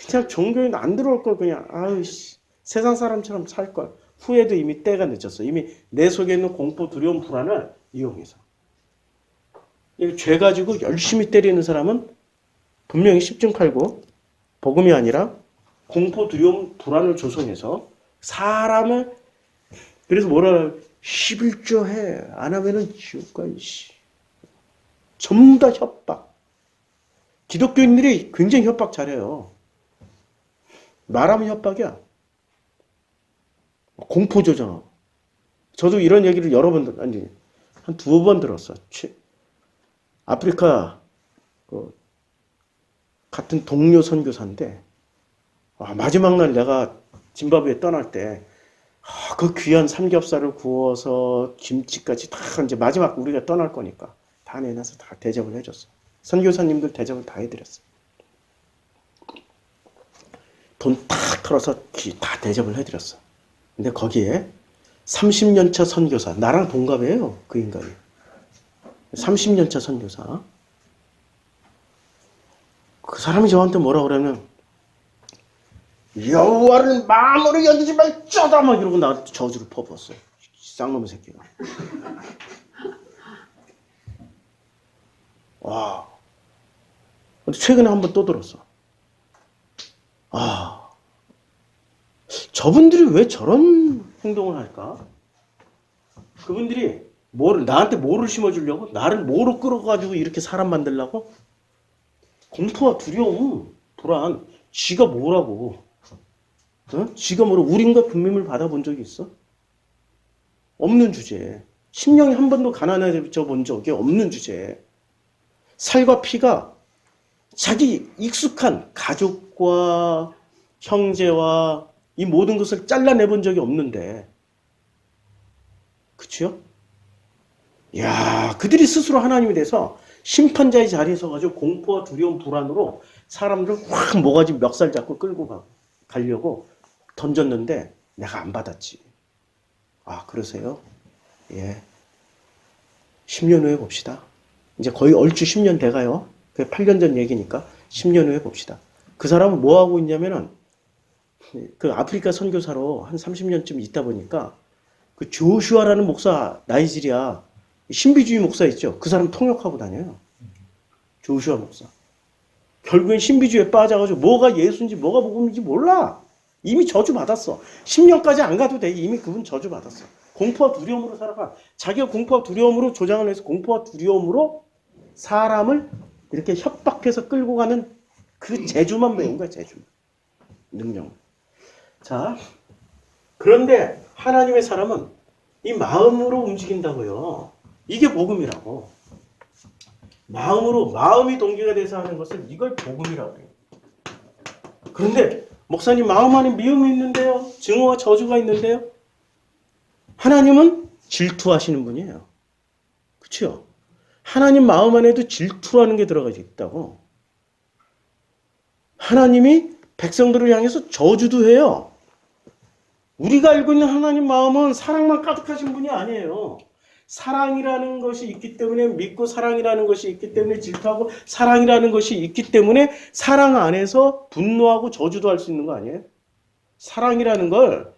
그냥 종교에는 안 들어올 걸 그냥 아유 씨. 세상 사람처럼 살 걸. 후에도 이미 때가 늦었어. 이미 내 속에 있는 공포, 두려움, 불안을 이용해서. 죄 가지고 열심히 때리는 사람은 분명히 십중 칼고 복음이 아니라 공포, 두려움, 불안을 조성해서 사람을 그래서 뭐라 11조 해. 안 하면은 지옥 가. 전부 다 협박. 기독교인들이 굉장히 협박 잘해요. 말하면 협박이야. 공포조장. 저도 이런 얘기를 여러 번, 아니, 한 두어 번 들었어. 아프리카, 같은 동료 선교사인데, 마지막 날 내가 짐바브웨 떠날 때, 그 귀한 삼겹살을 구워서 김치까지 다 이제 마지막 우리가 떠날 거니까 다 내놔서 다 대접을 해줬어. 선교사님들 대접을 다 해드렸어. 돈 탁 털어서 다 대접을 해드렸어. 근데 거기에 30년차 선교사, 나랑 동갑이에요, 그 인간이. 30년차 선교사. 그 사람이 저한테 뭐라 그러면, 여호와를 마음으로 여기지 말자다 막 이러고 나한테 저주를 퍼부었어요. 쌍놈의 새끼가. 와. 근데 최근에 한 번 또 들었어. 저분들이 왜 저런 행동을 할까? 그분들이 나한테 뭐를 심어주려고? 나를 뭐로 끌어가지고 이렇게 사람 만들려고? 공포와 두려움, 불안, 지가 뭐라고? 지가 우린가 분명을 받아본 적이 있어? 없는 주제에. 심령이 한 번도 가난해져 본 적이 없는 주제에. 살과 피가 자기 익숙한 가족과 형제와 이 모든 것을 잘라내본 적이 없는데. 그치요? 야, 그들이 스스로 하나님이 돼서 심판자의 자리에 서가지고 공포와 두려움, 불안으로 사람들을 확 모가지 멱살 잡고 끌고 가려고 던졌는데 내가 안 받았지. 그러세요? 예. 10년 후에 봅시다. 이제 거의 얼추 10년 돼가요. 그게 8년 전 얘기니까 10년 후에 봅시다. 그 사람은 뭐 하고 있냐면은 그 아프리카 선교사로 한 30년쯤 있다 보니까 그 조슈아라는 목사, 나이지리아 신비주의 목사 있죠. 그 사람 통역하고 다녀요. 조슈아 목사. 결국엔 신비주의에 빠져가지고 뭐가 예수인지 뭐가 복음인지 몰라. 이미 저주받았어. 10년까지 안 가도 돼. 이미 그분 저주받았어. 공포와 두려움으로 살아가. 자기가 공포와 두려움으로 조장을 해서 공포와 두려움으로 사람을 이렇게 협박해서 끌고 가는 그 재주만 배운 거야. 재주. 능력. 자, 그런데 하나님의 사람은 이 마음으로 움직인다고요. 이게 복음이라고. 마음이 동기가 돼서 하는 것을 이걸 복음이라고 해요. 그런데 목사님 마음 안에 미움이 있는데요. 증오와 저주가 있는데요. 하나님은 질투하시는 분이에요. 그렇죠? 하나님 마음 안에도 질투라는 게 들어가 있다고. 하나님이 백성들을 향해서 저주도 해요. 우리가 알고 있는 하나님 마음은 사랑만 가득하신 분이 아니에요. 사랑이라는 것이 있기 때문에 믿고 사랑이라는 것이 있기 때문에 질투하고 사랑이라는 것이 있기 때문에 사랑 안에서 분노하고 저주도 할 수 있는 거 아니에요? 사랑이라는 걸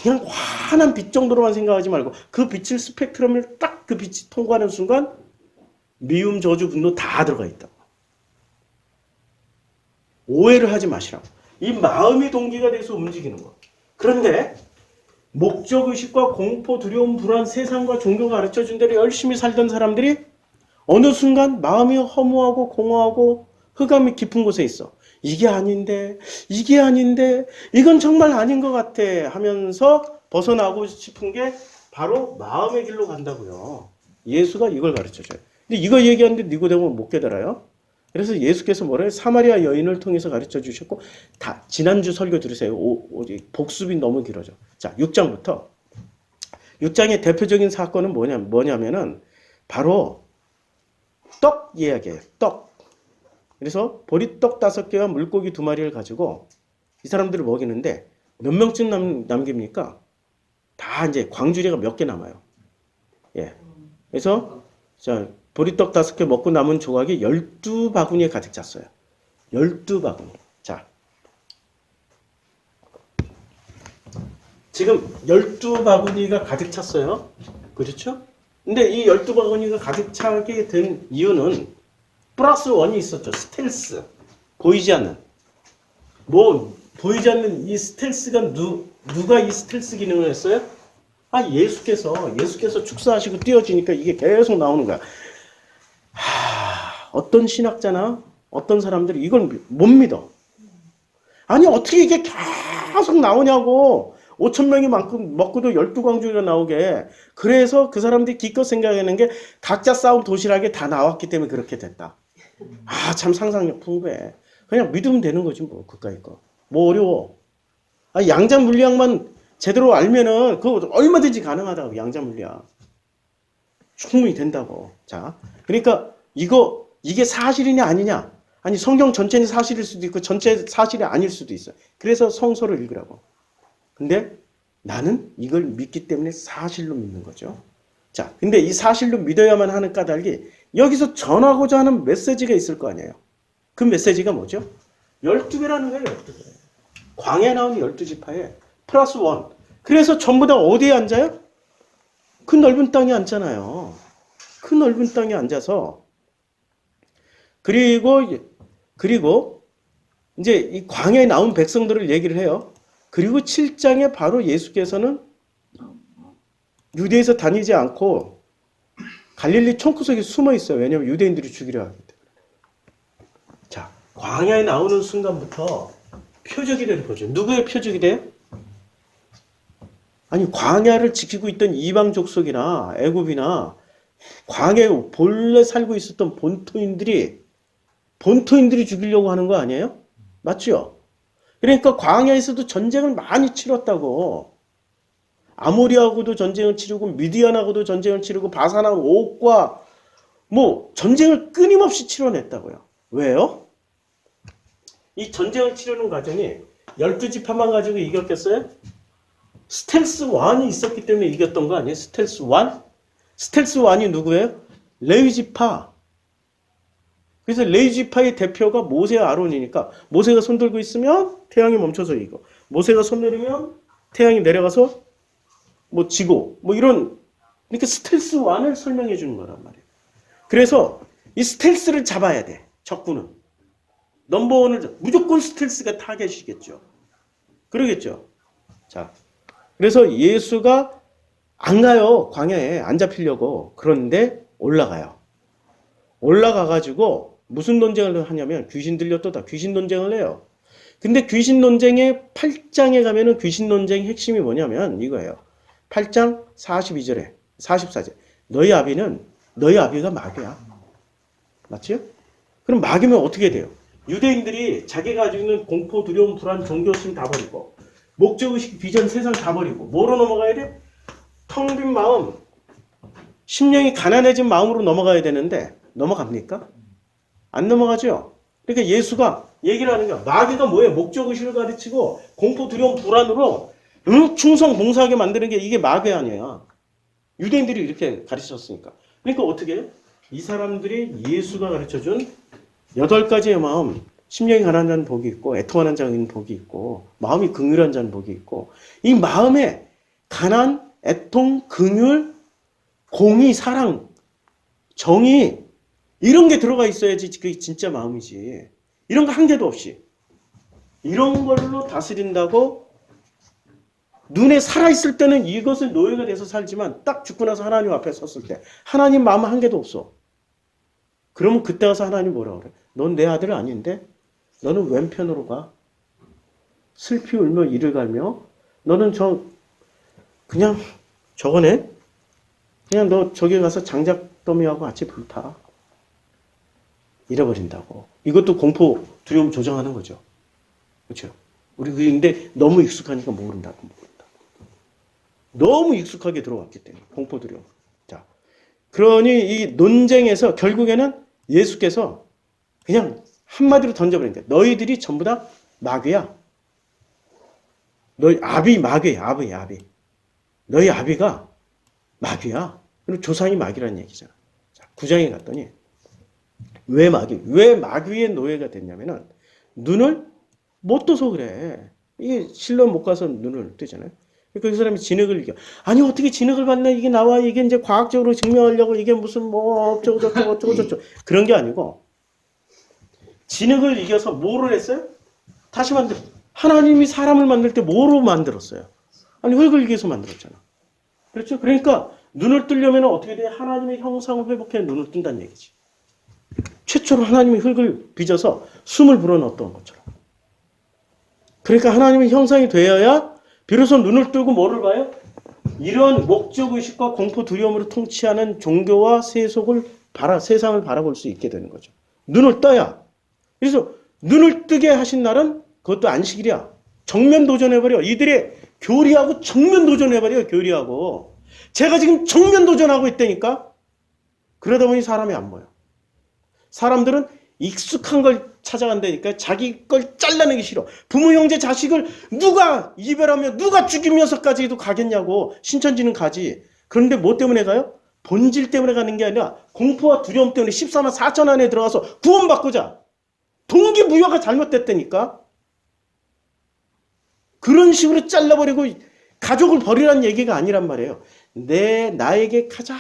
그냥 환한 빛 정도로만 생각하지 말고 그 빛을 스펙트럼을 딱 그 빛이 통과하는 순간 미움, 저주, 분노 다 들어가 있다. 오해를 하지 마시라고. 이 마음이 동기가 돼서 움직이는 거. 그런데 목적의식과 공포, 두려움, 불안, 세상과 종교가 가르쳐준 대로 열심히 살던 사람들이 어느 순간 마음이 허무하고 공허하고 흑암이 깊은 곳에 있어. 이게 아닌데, 이건 정말 아닌 것 같아 하면서 벗어나고 싶은 게 바로 마음의 길로 간다고요. 예수가 이걸 가르쳐줘요. 근데 이거 얘기하는데 니고데모는 못 깨달아요. 그래서 예수께서 뭐래요? 사마리아 여인을 통해서 가르쳐 주셨고, 다, 지난주 설교 들으세요. 복습이 너무 길어져. 자, 6장부터. 6장의 대표적인 사건은 뭐냐면은, 바로 떡 이야기예요. 떡. 그래서 보리떡 5개와 물고기 2마리를 가지고 이 사람들을 먹이는데 몇 명쯤 남깁니까? 다 이제 광주리가 몇 개 남아요. 예. 그래서, 자, 보리떡 5개 먹고 남은 조각이 12바구니에 가득 찼어요. 12바구니. 자. 지금 12바구니가 가득 찼어요. 그렇죠? 근데 이 12바구니가 가득 차게 된 이유는 플러스 원이 있었죠. 스텔스. 보이지 않는. 보이지 않는 이 스텔스가 누가 이 스텔스 기능을 했어요? 예수께서 축사하시고 띄어지니까 이게 계속 나오는 거야. 어떤 신학자나 어떤 사람들이 이걸 못 믿어. 아니, 어떻게 이게 계속 나오냐고. 5,000명이 먹고도 12광주리가 나오게. 그래서 그 사람들이 기껏 생각하는 게 각자 싸운 도시락에 다 나왔기 때문에 그렇게 됐다. 참 상상력 풍부해. 그냥 믿으면 되는 거지, 뭐, 그까이 거. 뭐 어려워. 양자 물리학만 제대로 알면은 그거 얼마든지 가능하다고, 양자 물리학. 충분히 된다고. 자, 그러니까 이게 사실이냐 아니냐. 아니, 성경 전체는 사실일 수도 있고 전체 사실이 아닐 수도 있어. 그래서 성서를 읽으라고. 근데 나는 이걸 믿기 때문에 사실로 믿는 거죠. 자, 근데 이 사실로 믿어야만 하는 까닭이 여기서 전하고자 하는 메시지가 있을 거 아니에요. 그 메시지가 뭐죠? 12배라는 거예요, 12배. 광야에 나오는 12지파에 플러스 원. 그래서 전부 다 어디에 앉아요? 그 넓은 땅에 앉잖아요. 그 넓은 땅에 앉아서 그리고 이제 이 광야에 나온 백성들을 얘기를 해요. 그리고 7장에 바로 예수께서는 유대에서 다니지 않고 갈릴리 총구석에 숨어 있어요. 왜냐하면 유대인들이 죽이려 하기 때문에. 자, 광야에 나오는 순간부터 표적이 되는 거죠. 누구의 표적이 돼요? 아니, 광야를 지키고 있던 이방 족속이나 애굽이나 광야에 본래 살고 있었던 본토인들이 죽이려고 하는 거 아니에요? 맞죠? 그러니까 광야에서도 전쟁을 많이 치렀다고. 아모리하고도 전쟁을 치르고 미디안하고도 전쟁을 치르고 바산하고 옥과 뭐 전쟁을 끊임없이 치러냈다고요. 왜요? 이 전쟁을 치르는 과정이 12지파만 가지고 이겼겠어요? 스텔스 1이 있었기 때문에 이겼던 거 아니에요? 스텔스 1? 스텔스 1이 누구예요? 레위지파. 그래서 레위지파의 대표가 모세와 아론이니까 모세가 손 들고 있으면 태양이 멈춰서 이거. 모세가 손 내리면 태양이 내려가서 뭐 지고 뭐 이런, 그러니까 스텔스 1을 설명해 주는 거란 말이에요. 그래서 이 스텔스를 잡아야 돼. 적군은. 넘버원을 무조건 스텔스가 타겟이겠죠. 그러겠죠. 자, 그래서 예수가 안 가요. 광야에 안 잡히려고. 그런데 올라가요. 올라가가지고 무슨 논쟁을 하냐면 귀신 들렸다. 귀신 논쟁을 해요. 근데 귀신 논쟁의 8장에 가면은 귀신 논쟁의 핵심이 뭐냐면 이거예요. 8장 42절에 44절. 너희 아비가 마귀야. 맞죠? 그럼 마귀면 어떻게 돼요? 유대인들이 자기가 가지고 있는 공포, 두려움, 불안, 종교심 다 버리고 목적의식, 비전, 세상 다 버리고 뭐로 넘어가야 돼? 텅 빈 마음, 심령이 가난해진 마음으로 넘어가야 되는데 넘어갑니까? 안 넘어가죠. 그러니까 예수가 얘기를 하는 거야. 마귀가 뭐예요? 목적의식을 가르치고 공포, 두려움, 불안으로 충성, 봉사하게 만드는 게 이게 마귀 아니야. 유대인들이 이렇게 가르쳤으니까. 그러니까 어떻게 해요? 이 사람들이 예수가 가르쳐준 8가지의 마음, 심령이 가난한 자는 복이 있고 애통하는 자는 복이 있고 마음이 긍휼한 자는 복이 있고 이 마음에 가난, 애통, 긍휼, 공의, 사랑, 정의 이런 게 들어가 있어야지 그게 진짜 마음이지. 이런 거 한 개도 없이 이런 걸로 다스린다고 눈에 살아있을 때는 이것은 노예가 돼서 살지만 딱 죽고 나서 하나님 앞에 섰을 때 하나님 마음 한 개도 없어. 그러면 그때 가서 하나님 뭐라 그래? 넌 내 아들 아닌데? 너는 왼편으로 가. 슬피 울며 이를 갈며 너는 그냥 저거네? 그냥 너 저기 가서 장작더미하고 같이 불타. 잃어버린다고. 이것도 공포, 두려움 조정하는 거죠. 그렇죠? 우리 근데 너무 익숙하니까 모른다. 너무 익숙하게 들어왔기 때문에 공포, 두려움. 자, 그러니 이 논쟁에서 결국에는 예수께서 그냥 한마디로 던져버린 거야. 너희들이 전부 다 마귀야. 너희 아비 마귀야. 아비. 너희 아비가 마귀야. 그리고 조상이 마귀라는 얘기잖아. 자, 9장에 갔더니 왜 마귀의 노예가 됐냐면은 눈을 못 떠서 그래. 이게 실로 못 가서 눈을 뜨잖아요. 그러니까 그 사람이 진흙을 이겨. 아니 어떻게 진흙을 봤나 이게 나와 이게 이제 과학적으로 증명하려고 이게 무슨 뭐 어쩌고 그런 게 아니고 진흙을 이겨서 뭐를 했어요? 다시 만들. 하나님이 사람을 만들 때 뭐로 만들었어요? 아니 흙을 이겨서 만들었잖아. 그렇죠? 그러니까 눈을 뜨려면 어떻게 돼? 하나님의 형상을 회복해 눈을 뜬다는 얘기지. 최초로 하나님이 흙을 빚어서 숨을 불어넣었던 것처럼. 그러니까 하나님의 형상이 되어야 비로소 눈을 뜨고 뭐를 봐요? 이런 목적의식과 공포 두려움으로 통치하는 종교와 세상을 바라볼 수 있게 되는 거죠. 눈을 떠야. 그래서 눈을 뜨게 하신 날은 그것도 안식일이야. 정면 도전해버려. 이들의 교리하고 정면 도전해버려. 교리하고. 제가 지금 정면 도전하고 있다니까. 그러다 보니 사람이 안 모여. 사람들은 익숙한 걸 찾아간다니까. 자기 걸 잘라내기 싫어. 부모, 형제, 자식을 누가 이별하며 누가 죽이면서까지도 가겠냐고. 신천지는 가지. 그런데 뭐 때문에 가요? 본질 때문에 가는 게 아니라 공포와 두려움 때문에 14만 4천 안에 들어가서 구원받고자. 동기부여가 잘못됐다니까. 그런 식으로 잘라버리고 가족을 버리라는 얘기가 아니란 말이에요. 나에게 가장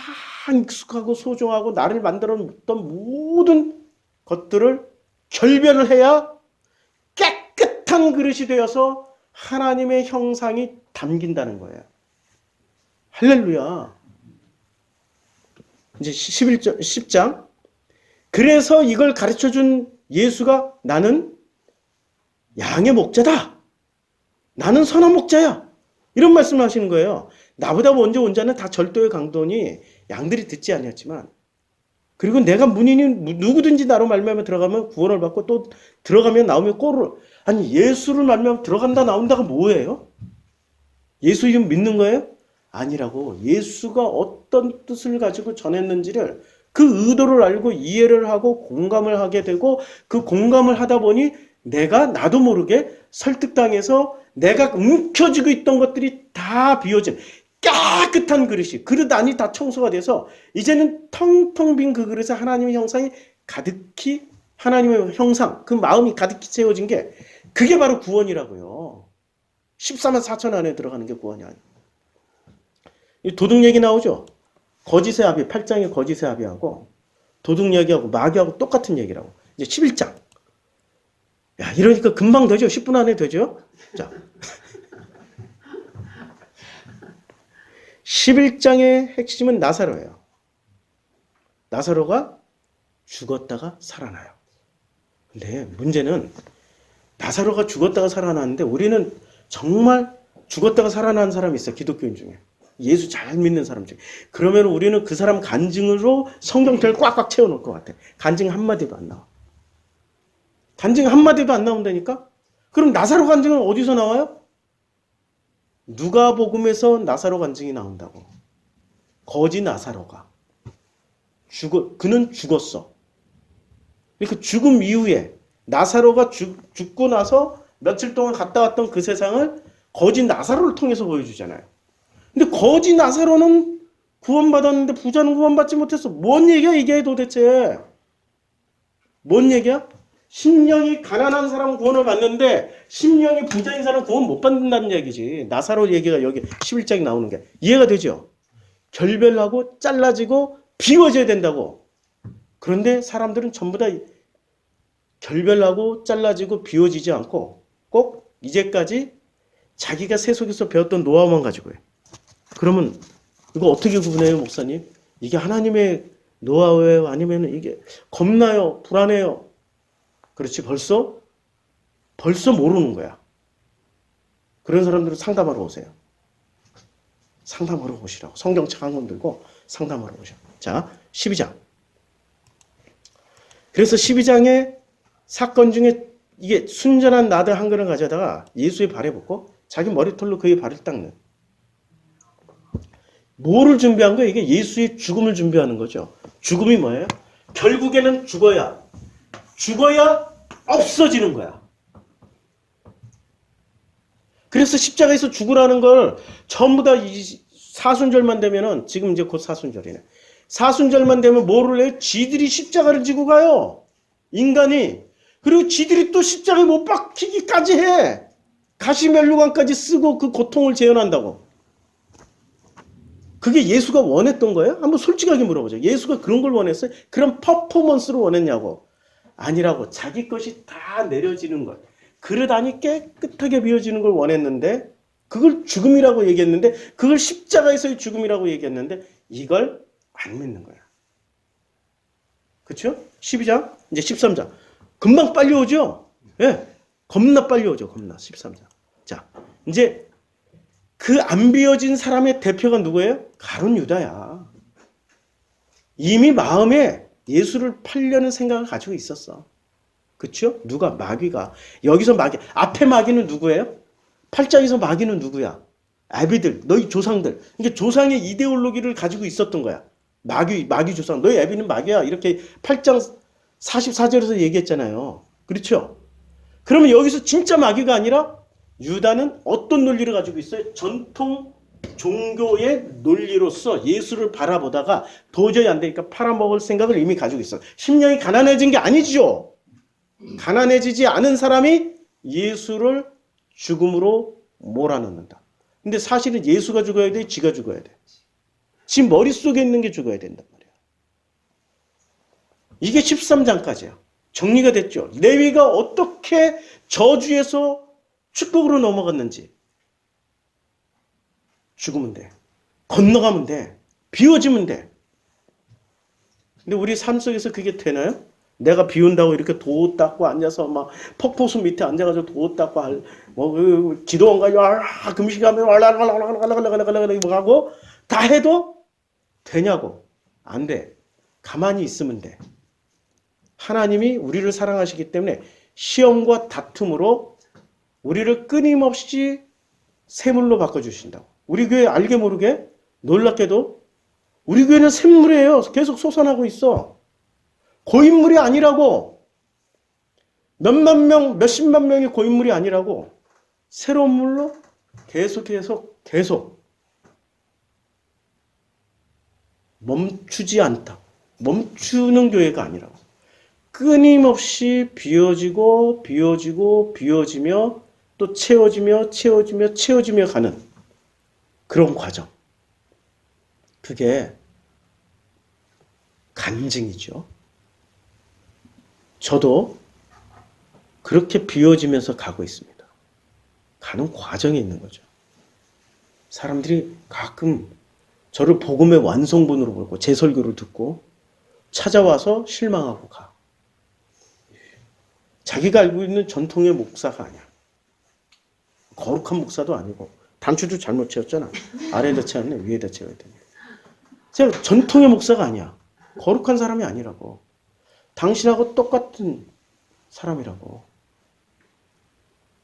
익숙하고 소중하고 나를 만들어놨던 모든 것들을 결별을 해야 깨끗한 그릇이 되어서 하나님의 형상이 담긴다는 거예요. 할렐루야. 이제 10장. 그래서 이걸 가르쳐준 예수가 나는 양의 목자다. 나는 선한 목자야. 이런 말씀을 하시는 거예요. 나보다 먼저 온 자는 다 절도의 강도니 양들이 듣지 아니었지만 그리고 내가 문인이 누구든지 나로 말미암아 들어가면 구원을 받고 또 들어가면 나오면 꼴을 아니 예수를 말미암아 들어간다 나온다가 뭐예요? 예수 이름 믿는 거예요? 아니라고. 예수가 어떤 뜻을 가지고 전했는지를 그 의도를 알고 이해를 하고 공감을 하게 되고 그 공감을 하다 보니 내가 나도 모르게 설득당해서 내가 움켜쥐고 있던 것들이 다 비워진 깨끗한 그릇이 그릇 안이 다 청소가 돼서 이제는 텅텅 빈 그 그릇에 하나님의 형상이 가득히 하나님의 형상 그 마음이 가득히 채워진 게 그게 바로 구원이라고요. 14만 4천 안에 들어가는 게 구원이 아니에요. 도둑 얘기 나오죠. 거짓의 아비 8장의 거짓의 아비하고 도둑 얘기하고 마귀하고 똑같은 얘기라고. 이제 11장. 야, 이러니까 금방 되죠? 10분 안에 되죠? 자. 11장의 핵심은 나사로예요. 나사로가 죽었다가 살아나요. 근데 문제는 나사로가 죽었다가 살아나는데 우리는 정말 죽었다가 살아난 사람이 있어요. 기독교인 중에. 예수 잘 믿는 사람 중에. 그러면 우리는 그 사람 간증으로 성경책을 꽉꽉 채워놓을 것 같아. 간증 한마디도 안 나와. 간증 한마디도 안 나온다니까? 그럼 나사로 간증은 어디서 나와요? 누가복음에서 나사로 간증이 나온다고. 거지 나사로가. 그는 죽었어. 그러니까 죽음 이후에 나사로가 죽고 나서 며칠 동안 갔다 왔던 그 세상을 거지 나사로를 통해서 보여주잖아요. 근데 거지 나사로는 구원받았는데 부자는 구원받지 못했어. 뭔 얘기야 이게 도대체? 뭔 얘기야? 심령이 가난한 사람은 구원을 받는데 심령이 부자인 사람은 구원 못 받는다는 얘기지. 나사로 얘기가 여기 11장에 나오는 게. 이해가 되죠? 결별하고 잘라지고 비워져야 된다고. 그런데 사람들은 전부 다 결별하고 잘라지고 비워지지 않고 꼭 이제까지 자기가 세속에서 배웠던 노하우만 가지고 해. 그러면 이거 어떻게 구분해요, 목사님? 이게 하나님의 노하우예요? 아니면 이게 겁나요? 불안해요? 그렇지, 벌써 모르는 거야. 그런 사람들은 상담하러 오세요. 상담하러 오시라고. 성경책 한 권 들고 상담하러 오셔. 자, 12장. 그래서 12장의 사건 중에 이게 순전한 나드 한 그릇 가져다가 예수의 발에 붓고 자기 머리털로 그의 발을 닦는. 뭐를 준비한 거예요? 이게 예수의 죽음을 준비하는 거죠. 죽음이 뭐예요? 결국에는 죽어야 없어지는 거야. 그래서 십자가에서 죽으라는 걸 전부 다 사순절만 되면은, 지금 이제 곧 사순절이네. 사순절만 되면 뭐를 해요? 지들이 십자가를 지고 가요. 인간이. 그리고 지들이 또 십자가에 못 박히기까지 해. 가시면류관까지 쓰고 그 고통을 재현한다고. 그게 예수가 원했던 거예요? 한번 솔직하게 물어보죠. 예수가 그런 걸 원했어요? 그런 퍼포먼스를 원했냐고. 아니라고. 자기 것이 다 내려지는 것. 그릇 안이 깨끗하게 비워지는 걸 원했는데, 그걸 죽음이라고 얘기했는데, 그걸 십자가에서의 죽음이라고 얘기했는데, 이걸 안 믿는 거야. 그렇죠? 12장, 이제 13장. 금방 빨리 오죠? 예. 네. 겁나 빨리 오죠. 겁나. 13장. 자, 이제 그 안 비워진 사람의 대표가 누구예요? 가룟 유다야. 이미 마음에 예수를 팔려는 생각을 가지고 있었어. 그렇죠? 누가? 마귀가. 여기서 마귀. 앞에 마귀는 누구예요? 8장에서 마귀는 누구야? 아비들, 너희 조상들. 그러니까 조상의 이데올로기를 가지고 있었던 거야. 마귀 조상. 너희 아비는 마귀야. 이렇게 8장 44절에서 얘기했잖아요. 그렇죠? 그러면 여기서 진짜 마귀가 아니라 유다는 어떤 논리를 가지고 있어요? 전통 종교의 논리로서 예수를 바라보다가 도저히 안 되니까 팔아먹을 생각을 이미 가지고 있어. 심령이 가난해진 게 아니죠. 가난해지지 않은 사람이 예수를 죽음으로 몰아넣는다. 근데 사실은 예수가 죽어야 돼? 지가 죽어야 돼? 지 머릿속에 있는 게 죽어야 된단 말이야. 이게 13장까지야. 정리가 됐죠. 레위가 어떻게 저주에서 축복으로 넘어갔는지. 죽으면 돼. 건너가면 돼. 비워지면 돼. 근데 우리 삶 속에서 그게 되나요? 내가 비운다고 이렇게 도 닦고 앉아서 막 폭포수 밑에 앉아가지고 도 닦고 기도원 가지고 금식하면 뭐 하고 다 해도 되냐고. 안 돼. 가만히 있으면 돼. 하나님이 우리를 사랑하시기 때문에 시험과 다툼으로 우리를 끊임없이 샘물로 바꿔주신다고. 우리 교회 알게 모르게 놀랍게도 우리 교회는 샘물이에요. 계속 솟아나고 있어. 고인물이 아니라고. 몇만 명, 몇십만 명의 고인물이 아니라고. 새로운 물로 계속 멈추지 않다. 멈추는 교회가 아니라고. 끊임없이 비워지고 비워지며 또 채워지며 가는 그런 과정. 그게 간증이죠. 저도 그렇게 비워지면서 가고 있습니다. 가는 과정에 있는 거죠. 사람들이 가끔 저를 복음의 완성본으로 보고 제 설교를 듣고 찾아와서 실망하고 가. 자기가 알고 있는 전통의 목사가 아니야. 거룩한 목사도 아니고 단추도 잘못 채웠잖아. 아래에다 채웠네. 위에다 채워야 되네. 제가 전통의 목사가 아니야. 거룩한 사람이 아니라고. 당신하고 똑같은 사람이라고.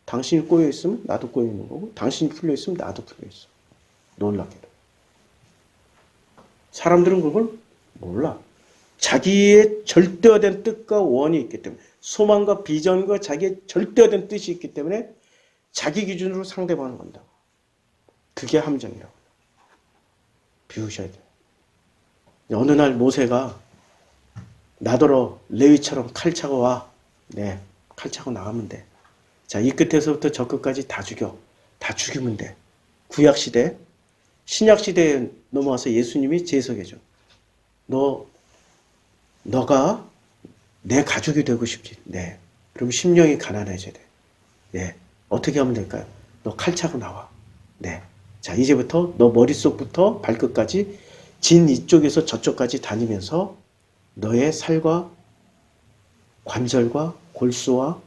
당신이 꼬여있으면 나도 꼬여있는 거고 당신이 풀려있으면 나도 풀려있어. 놀랍게도. 사람들은 그걸 몰라. 자기의 절대화된 뜻과 원이 있기 때문에 소망과 비전과 자기의 절대화된 뜻이 있기 때문에 자기 기준으로 상대방을 건다. 그게 함정이라고. 비우셔야 돼요. 어느 날 모세가 나더러 레위처럼 칼 차고 와. 네, 칼 차고 나가면 돼. 자, 이 끝에서부터 저 끝까지 다 죽여. 다 죽이면 돼. 구약시대, 신약시대에 넘어와서 예수님이 재석해줘. 너가 내 가족이 되고 싶지. 네. 그럼 심령이 가난해져야 돼. 네. 어떻게 하면 될까요? 너 칼 차고 나와. 네. 자, 이제부터 너 머릿속부터 발끝까지 진 이쪽에서 저쪽까지 다니면서 너의 살과 관절과 골수와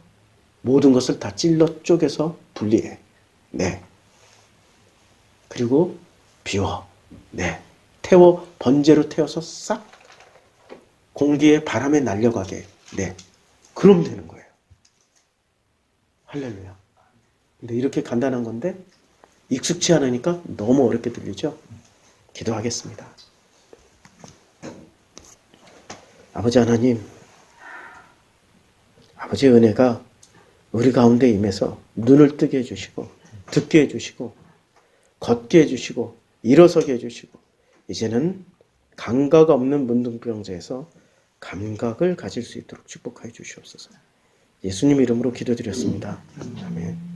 모든 것을 다 찔러 쪼개서 분리해. 네. 그리고 비워. 네. 번제로 태워서 싹 공기에 바람에 날려가게. 네. 그럼 되는 거예요. 할렐루야. 근데 이렇게 간단한 건데 익숙치 않으니까 너무 어렵게 들리죠? 기도하겠습니다. 아버지 하나님, 아버지의 은혜가 우리 가운데 임해서 눈을 뜨게 해주시고 듣게 해주시고 걷게 해주시고 일어서게 해주시고 이제는 감각 없는 문둥병자에서 감각을 가질 수 있도록 축복하여 주시옵소서. 예수님 이름으로 기도드렸습니다. 아멘.